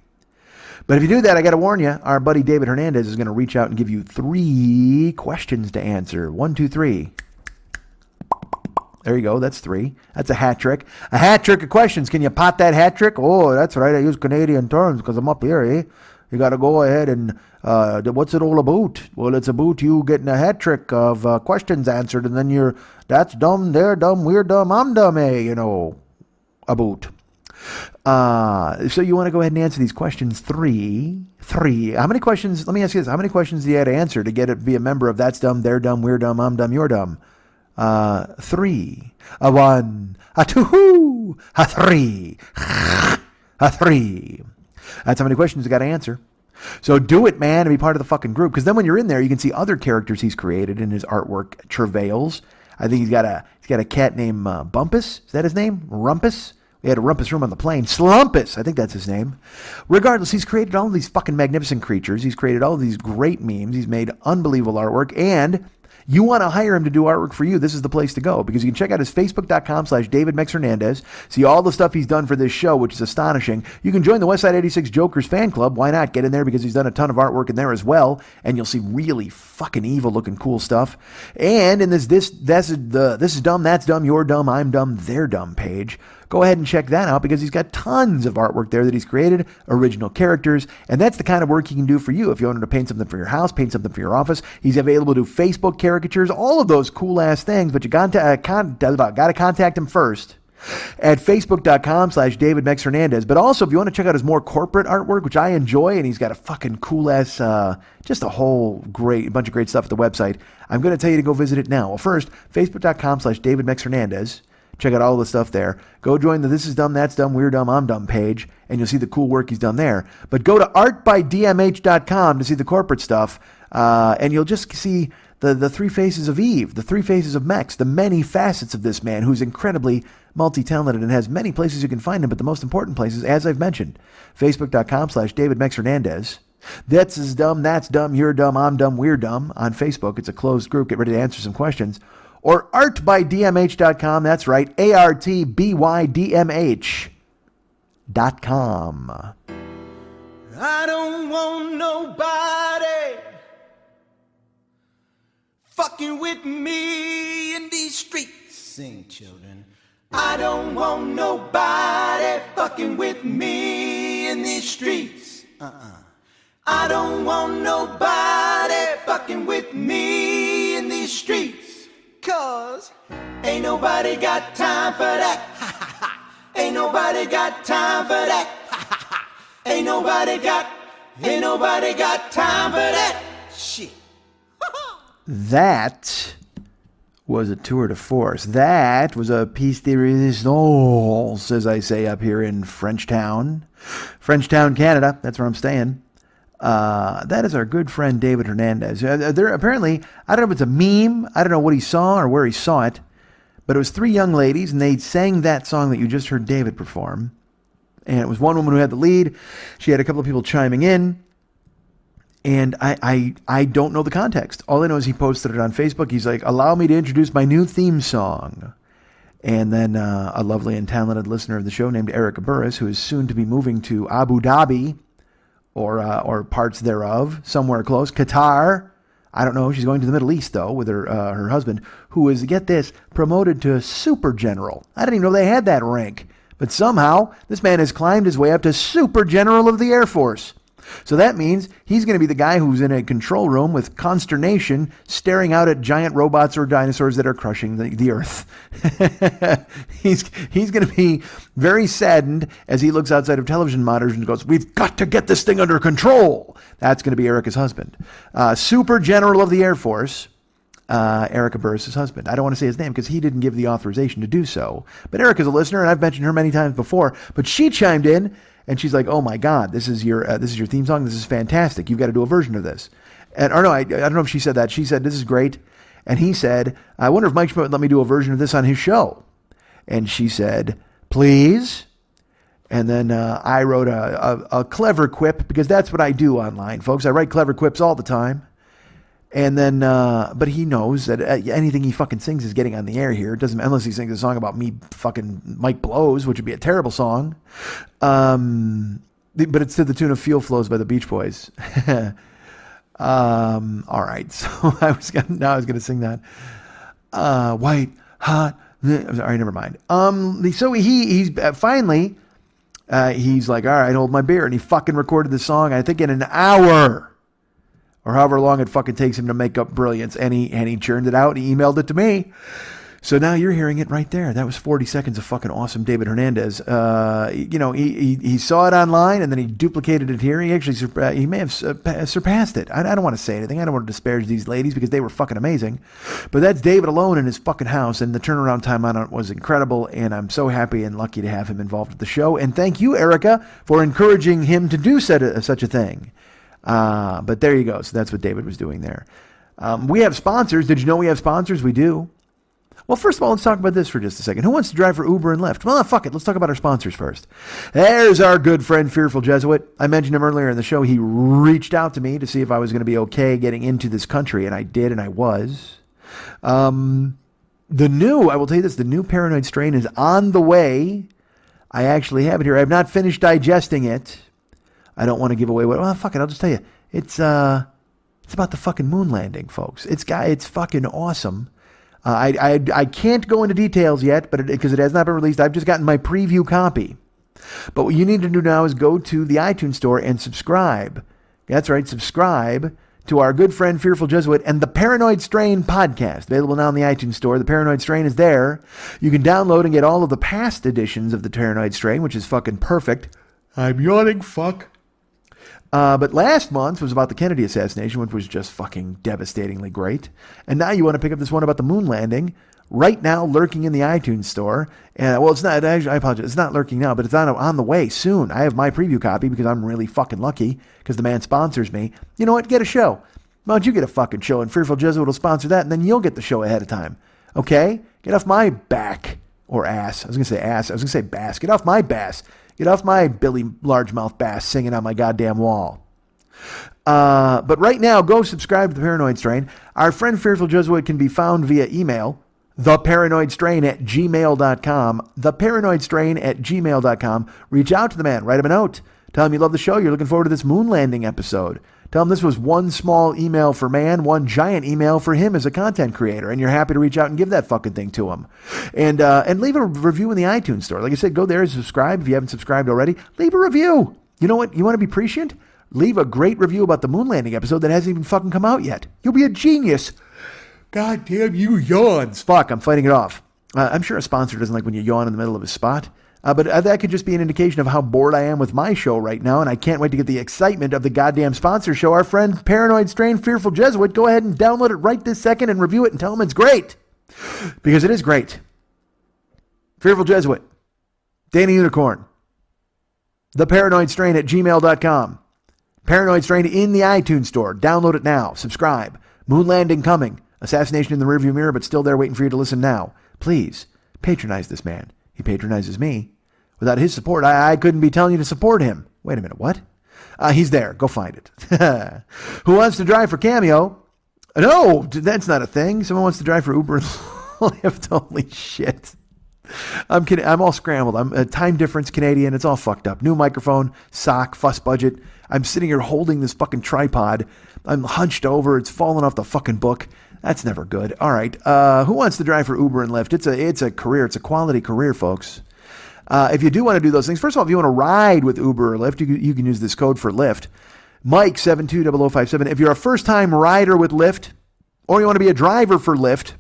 But if you do that, I got to warn you, our buddy David Hernandez is going to reach out and give you 3 questions to answer. 1, 2, 3. There you go. That's 3. That's a hat trick. A hat trick of questions. Can you pot that hat trick? Oh, that's right. I use Canadian terms because I'm up here, eh? You got to go ahead and, what's it all about? Well, it's about you getting a hat trick of questions answered, and then that's dumb, they're dumb, we're dumb, I'm dumb, about. So you want to go ahead and answer these questions. 3. How many questions, let me ask you this, how many questions do you have to answer to get it to be a member of That's Dumb, They're Dumb, We're Dumb, I'm Dumb, You're Dumb? 3, a 1, a 2, a 3, a 3. That's how many questions you got to answer. So do it, man, and be part of the fucking group. Because then when you're in there, you can see other characters he's created in his artwork travails. I think he's got a cat named Bumpus. Is that his name? Rumpus? We had a rumpus room on the plane. Slumpus, I think that's his name. Regardless, he's created all of these fucking magnificent creatures. He's created all of these great memes. He's made unbelievable artwork. And you want to hire him to do artwork for you, this is the place to go, because you can check out his facebook.com/David Mex Hernandez, see all the stuff he's done for this show, which is astonishing. You can join the Westside 86 Jokers fan club. Why not? Get in there because he's done a ton of artwork in there as well, and you'll see really fucking evil looking cool stuff. And in this is dumb, that's dumb, you're dumb, I'm dumb, they're dumb page, go ahead and check that out because he's got tons of artwork there that he's created, original characters, and that's the kind of work he can do for you. If you wanted to paint something for your house, paint something for your office, he's available to do Facebook caricatures, all of those cool-ass things, but you got to contact him first at facebook.com/David Mex Hernandez. But also, if you want to check out his more corporate artwork, which I enjoy, and he's got a fucking cool-ass, just a whole bunch of great stuff at the website, I'm going to tell you to go visit it now. Well, first, facebook.com/David Mex Hernandez. Check out all the stuff there. Go join the This Is Dumb, That's Dumb, We're Dumb, I'm Dumb page, and you'll see the cool work he's done there. But go to artbydmh.com to see the corporate stuff, and you'll just see the 3 faces of Eve, the 3 faces of Mex, the many facets of this man who's incredibly multi-talented and has many places you can find him, but the most important places, as I've mentioned, facebook.com/David Mex Hernandez. That's dumb, you're dumb, I'm dumb, we're dumb on Facebook. It's a closed group. Get ready to answer some questions. Or artbydmh.com. That's right, artbydmh.com. I don't want nobody fucking with me in these streets. Sing, children. I don't want nobody fucking with me in these streets. I don't want nobody fucking with me in these streets. 'Cause ain't nobody got time for that. Ain't nobody got time for that. Ain't nobody got time for that. Shit. That was a tour de force. That was a piece de resistance, as I say up here in Frenchtown, Canada. That's where I'm staying. That is our good friend David Hernandez. There apparently, I don't know if it's a meme. I don't know what he saw or where he saw it, but it was 3 young ladies, and they sang that song that you just heard David perform. And it was one woman who had the lead. She had a couple of people chiming in. And I don't know the context. All I know is he posted it on Facebook. He's like, allow me to introduce my new theme song. And then a lovely and talented listener of the show named Erica Burris, who is soon to be moving to Abu Dhabi or parts thereof, somewhere close, Qatar. I don't know. She's going to the Middle East, though, with her husband, who is, get this, promoted to super general. I didn't even know they had that rank. But somehow, this man has climbed his way up to super general of the Air Force. So that means he's going to be the guy who's in a control room with consternation staring out at giant robots or dinosaurs that are crushing the earth. He's going to be very saddened as he looks outside of television monitors and goes, we've got to get this thing under control. That's going to be Erica's husband. Super General of the Air Force, Erica Burris' husband. I don't want to say his name because he didn't give the authorization to do so. But Erica's a listener, and I've mentioned her many times before. But she chimed in, and she's like, "Oh my God, this is your theme song. This is fantastic. You've got to do a version of this." And or no, I don't know if she said that. She said, "This is great." And he said, "I wonder if Mike Schmidt would let me do a version of this on his show." And she said, "Please." And then I wrote a clever quip, because that's what I do online, folks. I write clever quips all the time. And then, but he knows that anything he fucking sings is getting on the air here. It doesn't, unless he sings a song about me fucking Mike Blows, which would be a terrible song. But it's to the tune of Feel Flows by the Beach Boys. All right. So I was going to sing that. White, hot. All right, never mind. So he's finally, he's like, all right, hold my beer. And he fucking recorded the song, I think in an hour. Or however long it fucking takes him to make up brilliance. And he churned it out and he emailed it to me. So now you're hearing it right there. That was 40 seconds of fucking awesome David Hernandez. He saw it online and then he duplicated it here. He actually, he may have surpassed it. I don't want to say anything. I don't want to disparage these ladies because they were fucking amazing. But that's David alone in his fucking house. And the turnaround time on it was incredible. And I'm so happy and lucky to have him involved with the show. And thank you, Erica, for encouraging him to do such a thing. But there you go. So that's what David was doing there. We have sponsors. Did you know we have sponsors? We do. Well, first of all, let's talk about this for just a second. Who wants to drive for Uber and Lyft? Well, fuck it. Let's talk about our sponsors first. There's our good friend, Fearful Jesuit. I mentioned him earlier in the show. He reached out to me to see if I was going to be okay getting into this country, and I did, and I was. I will tell you this, the new Paranoid strain is on the way. I actually have it here. I have not finished digesting it. I don't want to give away what. Well, fuck it. I'll just tell you. It's about the fucking moon landing, folks. It's fucking awesome. I can't go into details yet, but because it has not been released, I've just gotten my preview copy. But what you need to do now is go to the iTunes store and subscribe. That's right, subscribe to our good friend Fearful Jesuit and the Paranoid Strain podcast, available now in the iTunes store. The Paranoid Strain is there. You can download and get all of the past editions of the Paranoid Strain, which is fucking perfect. I'm yawning, fuck. But last month was about the Kennedy assassination, which was just fucking devastatingly great. And now you want to pick up this one about the moon landing, right now lurking in the iTunes store. And well, it's not, I apologize, it's not lurking now, but it's on the way soon. I have my preview copy because I'm really fucking lucky because the man sponsors me. You know what? Get a show. Why don't you get a fucking show? And Fearful Jesuit will sponsor that, and then you'll get the show ahead of time. Okay? Get off my back. Or ass. I was going to say ass. I was going to say bass. Get off my bass. Get off my Billy Largemouth bass singing on my goddamn wall. But right now, go subscribe to the Paranoid Strain. Our friend Fearful Jesuit can be found via email, theparanoidstrain@gmail.com. Theparanoidstrain@gmail.com. Reach out to the man. Write him a note. Tell him you love the show. You're looking forward to this moon landing episode. Tell him this was one small email for man, one giant email for him as a content creator, and you're happy to reach out and give that fucking thing to him. And leave a review in the iTunes store. Like I said, go there and subscribe. If you haven't subscribed already, leave a review. You know what? You want to be prescient? Leave a great review about the moon landing episode that hasn't even fucking come out yet. You'll be a genius. God damn you yawns. Fuck, I'm fighting it off. I'm sure a sponsor doesn't like when you yawn in the middle of a spot. But that could just be an indication of how bored I am with my show right now, and I can't wait to get the excitement of the goddamn sponsor show. Our friend Paranoid Strain, Fearful Jesuit, go ahead and download it right this second and review it and tell them it's great. Because it is great. Fearful Jesuit, Danny Unicorn, the Paranoid Strain @gmail.com. Paranoid Strain in the iTunes store. Download it now. Subscribe. Moon landing coming. Assassination in the rearview mirror, but still there waiting for you to listen now. Please, patronize this man. He patronizes me. Without his support, I couldn't be telling you to support him. Wait a minute, what? He's there. Go find it. Who wants to drive for Cameo? No, that's not a thing. Someone wants to drive for Uber and Lyft. Holy shit. I'm kidding. I'm all scrambled. I'm a time difference Canadian. It's all fucked up. New microphone, sock, fuss budget. I'm sitting here holding this fucking tripod. I'm hunched over. It's falling off the fucking book. That's never good. All right. Who wants to drive for Uber and Lyft? It's a career. It's a quality career, folks. If you do want to do those things, first of all, if you want to ride with Uber or Lyft, you can use this code for Lyft. Mike 720057. If you're a first-time rider with Lyft, or you want to be a driver for Lyft,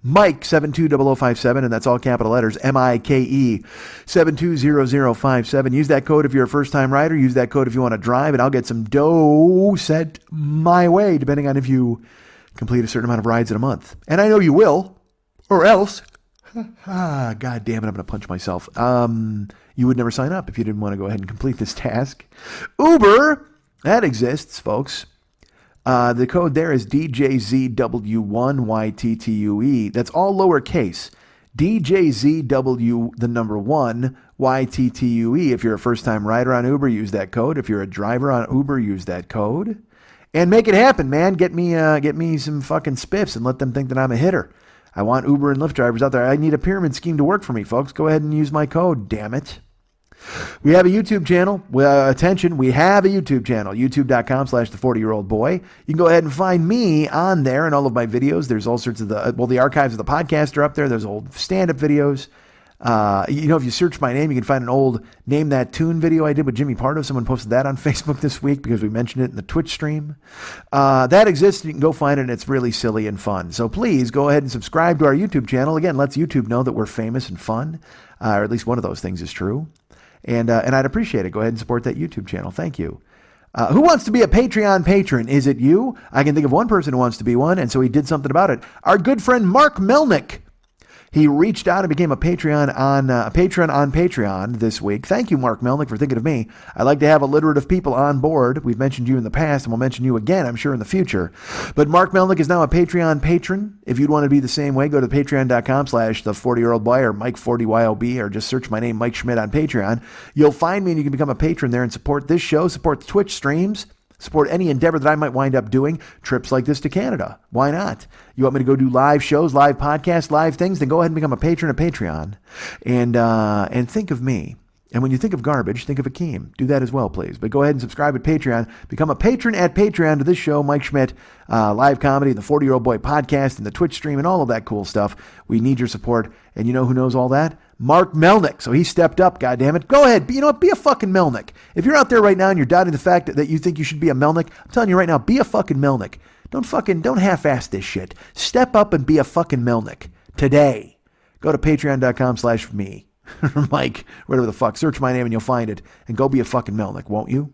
Mike 720057, and that's all capital letters, MIKE 720057. Use that code if you're a first-time rider. Use that code if you want to drive, and I'll get some dough sent my way, depending on if you complete a certain amount of rides in a month. And I know you will, or else, God damn it, I'm going to punch myself. You would never sign up if you didn't want to go ahead and complete this task. Uber, that exists, folks. The code there is DJZW1YTTUE. That's all lowercase. DJZW, the number 1, YTTUE. If you're a first-time rider on Uber, use that code. If you're a driver on Uber, use that code. And make it happen, man. Get me some fucking spiffs and let them think that I'm a hitter. I want Uber and Lyft drivers out there. I need a pyramid scheme to work for me, folks. Go ahead and use my code, damn it. We have a YouTube channel. Attention, we have a YouTube channel, youtube.com/the40year-old-boy. You can go ahead and find me on there and all of my videos. There's all sorts of the archives of the podcast are up there. There's old stand-up videos. If you search my name, you can find an old Name That Tune video I did with Jimmy Pardo. Someone posted that on Facebook this week because we mentioned it in the Twitch stream. That exists. You can go find it, and it's really silly and fun. So please go ahead and subscribe to our YouTube channel. Again, lets YouTube know that we're famous and fun, or at least one of those things is true. And I'd appreciate it. Go ahead and support that YouTube channel. Thank you. Who wants to be a Patreon patron? Is it you? I can think of one person who wants to be one, and so he did something about it. Our good friend Mark Melnick. He reached out and became a patron on Patreon this week. Thank you, Mark Melnick, for thinking of me. I like to have alliterative people on board. We've mentioned you in the past, and we'll mention you again, I'm sure, in the future. But Mark Melnick is now a Patreon patron. If you'd want to be the same way, go to patreon.com/the40year-old-boy or Mike40YOB, or just search my name, Mike Schmidt, on Patreon. You'll find me, and you can become a patron there and support this show, support the Twitch streams, support any endeavor that I might wind up doing, trips like this to Canada. Why not? You want me to go do live shows, live podcasts, live things? Then go ahead and become a patron of Patreon and think of me. And when you think of garbage, think of Akeem. Do that as well, please. But go ahead and subscribe at Patreon. Become a patron at Patreon to this show, Mike Schmidt, live comedy, the 40-Year-Old Boy podcast, and the Twitch stream, and all of that cool stuff. We need your support. And you know who knows all that? Mark Melnick. So he stepped up, goddammit. Go ahead. Be a fucking Melnick. If you're out there right now and you're doubting the fact that you think you should be a Melnick, I'm telling you right now, be a fucking Melnick. Don't half-ass this shit. Step up and be a fucking Melnick today. Go to patreon.com/me. Mike, whatever the fuck. Search my name and you'll find it. And go be a fucking Melnick, won't you?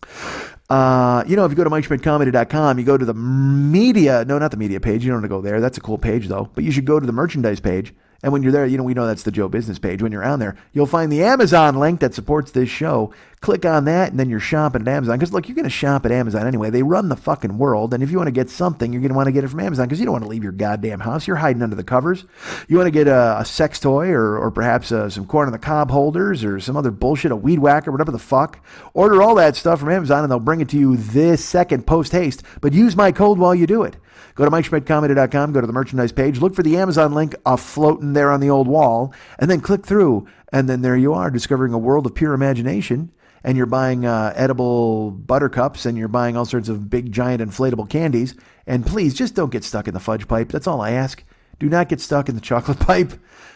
If you go to MikeSchmidtComedy.com, you go to the media. No, not the media page. You don't want to go there. That's a cool page, though. But you should go to the merchandise page. And when you're there, we know that's the Joe Business page. When you're on there, you'll find the Amazon link that supports this show. Click on that, and then you're shopping at Amazon. Because, look, you're going to shop at Amazon anyway. They run the fucking world. And if you want to get something, you're going to want to get it from Amazon because you don't want to leave your goddamn house. You're hiding under the covers. You want to get a sex toy or perhaps some corn on the cob holders or some other bullshit, a weed whacker, whatever the fuck. Order all that stuff from Amazon, and they'll bring it to you this second post-haste. But use my code while you do it. Go to MikeSchmidtComedy.com, go to the merchandise page, look for the Amazon link floating there on the old wall, and then click through. And then there you are, discovering a world of pure imagination. And you're buying edible buttercups, and you're buying all sorts of big, giant, inflatable candies. And please, just don't get stuck in the fudge pipe. That's all I ask. Do not get stuck in the chocolate pipe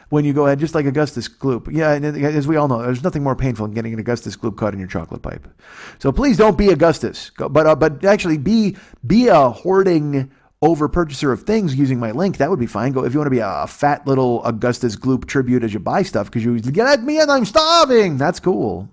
when you go ahead, just like Augustus Gloop. Yeah, and as we all know, there's nothing more painful than getting an Augustus Gloop caught in your chocolate pipe. So please don't be Augustus. But actually be a hoarding over purchaser of things using my link. That would be fine. Go if you want to be a fat little Augustus Gloop tribute as you buy stuff because you get at me and I'm starving. That's cool.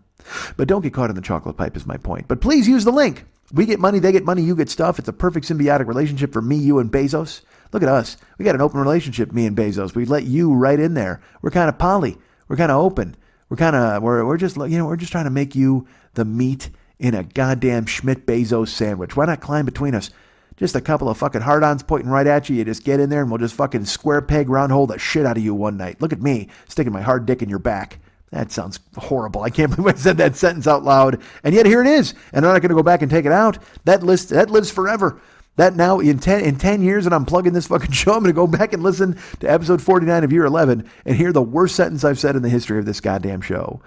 But don't get caught in the chocolate pipe is my point. But please use the link. We get money, they get money, you get stuff. It's a perfect symbiotic relationship for me, you, and Bezos. Look at us. We got an open relationship, me and Bezos. We let you right in there. We're kind of poly. We're kind of open. We're just trying to make you the meat in a goddamn Schmidt Bezos sandwich. Why not climb between us? Just a couple of fucking hard-ons pointing right at you. You just get in there and we'll just fucking square peg round hole the shit out of you one night. Look at me sticking my hard dick in your back. That sounds horrible. I can't believe I said that sentence out loud. And yet here it is. And I'm not going to go back and take it out. That lives forever. That now in 10 years and I'm plugging this fucking show, I'm going to go back and listen to episode 49 of year 11 and hear the worst sentence I've said in the history of this goddamn show.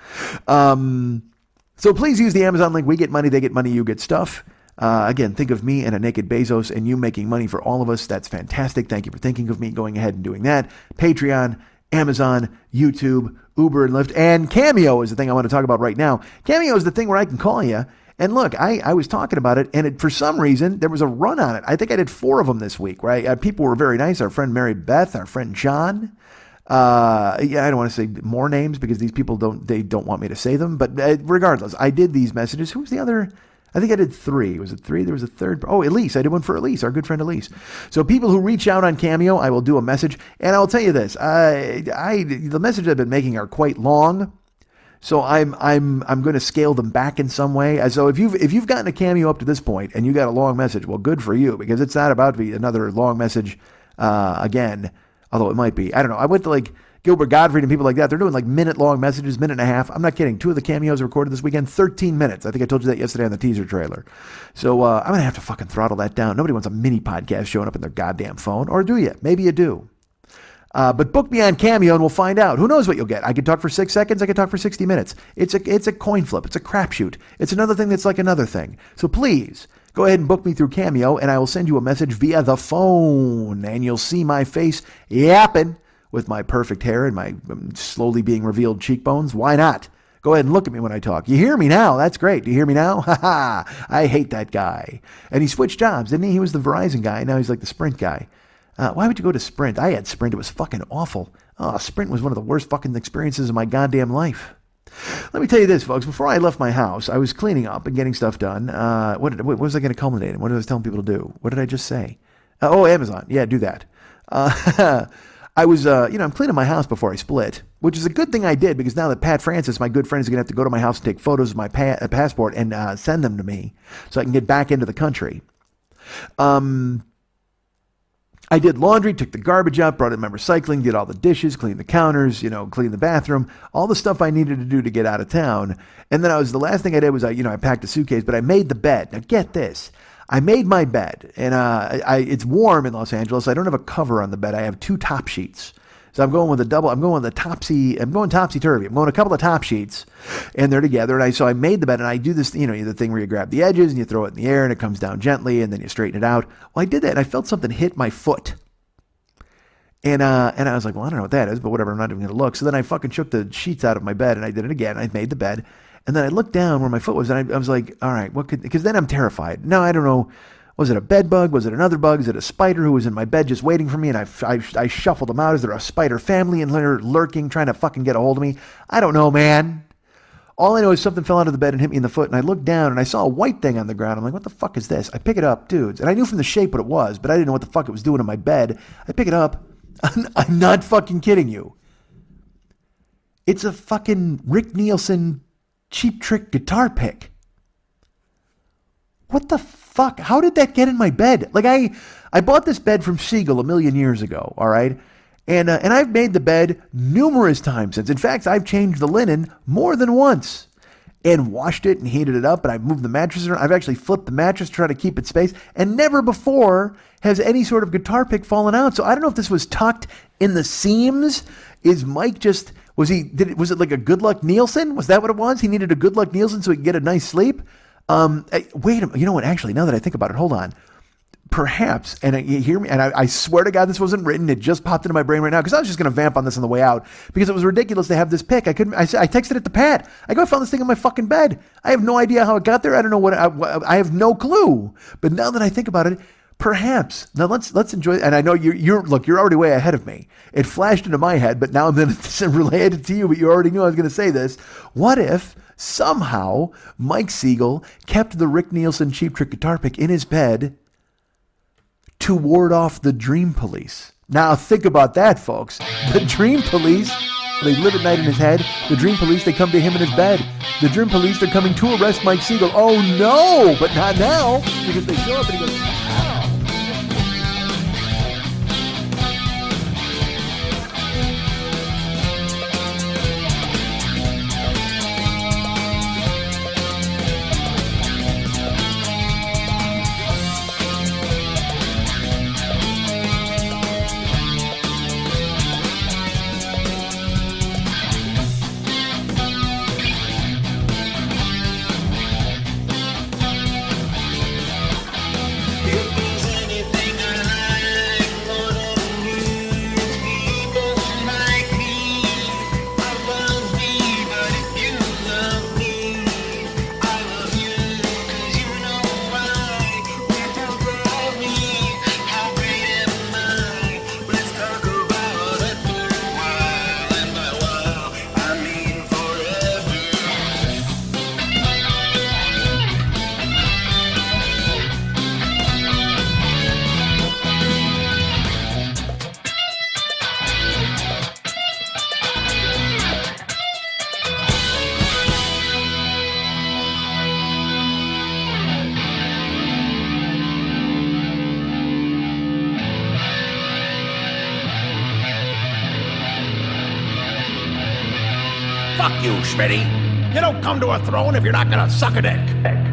So please use the Amazon link. We get money, they get money, you get stuff. Again, think of me and a naked Bezos and you making money for all of us. That's fantastic. Thank you for thinking of me, going ahead and doing that. Patreon, Amazon, YouTube, Uber and Lyft, and Cameo is the thing I want to talk about right now. Cameo is the thing where I can call you. And look, I was talking about it, and for some reason, there was a run on it. I think I did 4 of them this week, right? People were very nice. Our friend Mary Beth, our friend John. I don't want to say more names because these people don't want me to say them. But regardless, I did these messages. Who was the other? I think I did 3. Was it 3? There was a third. Oh, Elise. I did one for Elise, our good friend Elise. So people who reach out on Cameo, I will do a message. And I'll tell you this. The messages I've been making are quite long. So I'm going to scale them back in some way. So if you've gotten a Cameo up to this point and you got a long message, well, good for you, because it's not about to be another long message again. Although it might be. I don't know. I went to like Gilbert Gottfried and people like that. They're doing like minute-long messages, minute and a half. I'm not kidding. 2 of the Cameos recorded this weekend, 13 minutes. I think I told you that yesterday on the teaser trailer. So I'm going to have to fucking throttle that down. Nobody wants a mini podcast showing up in their goddamn phone. Or do you? Maybe you do. But book me on Cameo and we'll find out. Who knows what you'll get? I could talk for 6 seconds. I could talk for 60 minutes. It's a coin flip. It's a crapshoot. It's another thing that's like another thing. So please go ahead and book me through Cameo and I will send you a message via the phone and you'll see my face yapping with my perfect hair and my slowly being revealed cheekbones. Why not? Go ahead and look at me when I talk. You hear me now? That's great. Do you hear me now? Ha ha. I hate that guy. And he switched jobs, didn't he? He was the Verizon guy. Now he's like the Sprint guy. Why would you go to Sprint? I had Sprint. It was fucking awful. Oh, Sprint was one of the worst fucking experiences of my goddamn life. Let me tell you this, folks. Before I left my house, I was cleaning up and getting stuff done. What was I going to culminate in? What was I telling people to do? What did I just say? Amazon. Yeah, do that. I was, I'm cleaning my house before I split, which is a good thing I did because now that Pat Francis, my good friend, is going to have to go to my house and take photos of my passport and send them to me so I can get back into the country. I did laundry, took the garbage out, brought in my recycling, did all the dishes, cleaned the counters, cleaned the bathroom, all the stuff I needed to do to get out of town. And then the last thing I did was I packed a suitcase, but I made the bed. Now get this. I made my bed and it's warm in Los Angeles. I don't have a cover on the bed. I have 2 top sheets. So I'm going with topsy-turvy. I'm going a couple of top sheets and they're together. And so I made the bed and I do this, the thing where you grab the edges and you throw it in the air and it comes down gently and then you straighten it out. Well, I did that and I felt something hit my foot. And I was like, well, I don't know what that is, but whatever. I'm not even going to look. So then I fucking shook the sheets out of my bed and I did it again. I made the bed. And then I looked down where my foot was and I was like, all right, because then I'm terrified. No, I don't know. Was it a bed bug? Was it another bug? Is it a spider who was in my bed just waiting for me? And I shuffled them out. Is there a spider family in there lurking, trying to fucking get a hold of me? I don't know, man. All I know is something fell out of the bed and hit me in the foot. And I looked down and I saw a white thing on the ground. I'm like, what the fuck is this? I pick it up, dudes. And I knew from the shape what it was, but I didn't know what the fuck it was doing in my bed. I pick it up. I'm not fucking kidding you. It's a fucking Rick Nielsen Cheap Trick guitar pick. What the fuck? How did that get in my bed? Like I bought this bed from Siegel a million years ago, all right? And I've made the bed numerous times since. In fact, I've changed the linen more than once and washed it and heated it up, and I've moved the mattress around. I've actually flipped the mattress to try to keep it space, and never before has any sort of guitar pick fallen out. So I don't know if this was tucked in the seams. Is Mike just... Was it like a Good Luck Nielsen? Was that what it was? He needed a Good Luck Nielsen so he could get a nice sleep? Wait a minute. You know what? Actually, now that I think about it, hold on. Perhaps, and you hear me, and I swear to God this wasn't written. It just popped into my brain right now because I was just going to vamp on this on the way out because it was ridiculous to have this pick. I texted it to Pat. I found this thing in my fucking bed. I have no idea how it got there. I don't know I have no clue. But now that I think about it, perhaps. Now let's enjoy. And I know you're already way ahead of me. It flashed into my head, but now I'm going to relay it to you. But you already knew I was going to say this. What if somehow Mike Siegel kept the Rick Nielsen Cheap Trick guitar pick in his bed to ward off the Dream Police? Now think about that, folks. The Dream Police, they live at night in his head. The Dream Police, they come to him in his bed. The Dream Police, they're coming to arrest Mike Siegel. Oh no, but not now, because they show up and he goes, ow. Fuck you, Schmitty. You don't come to a throne if you're not gonna suck a dick.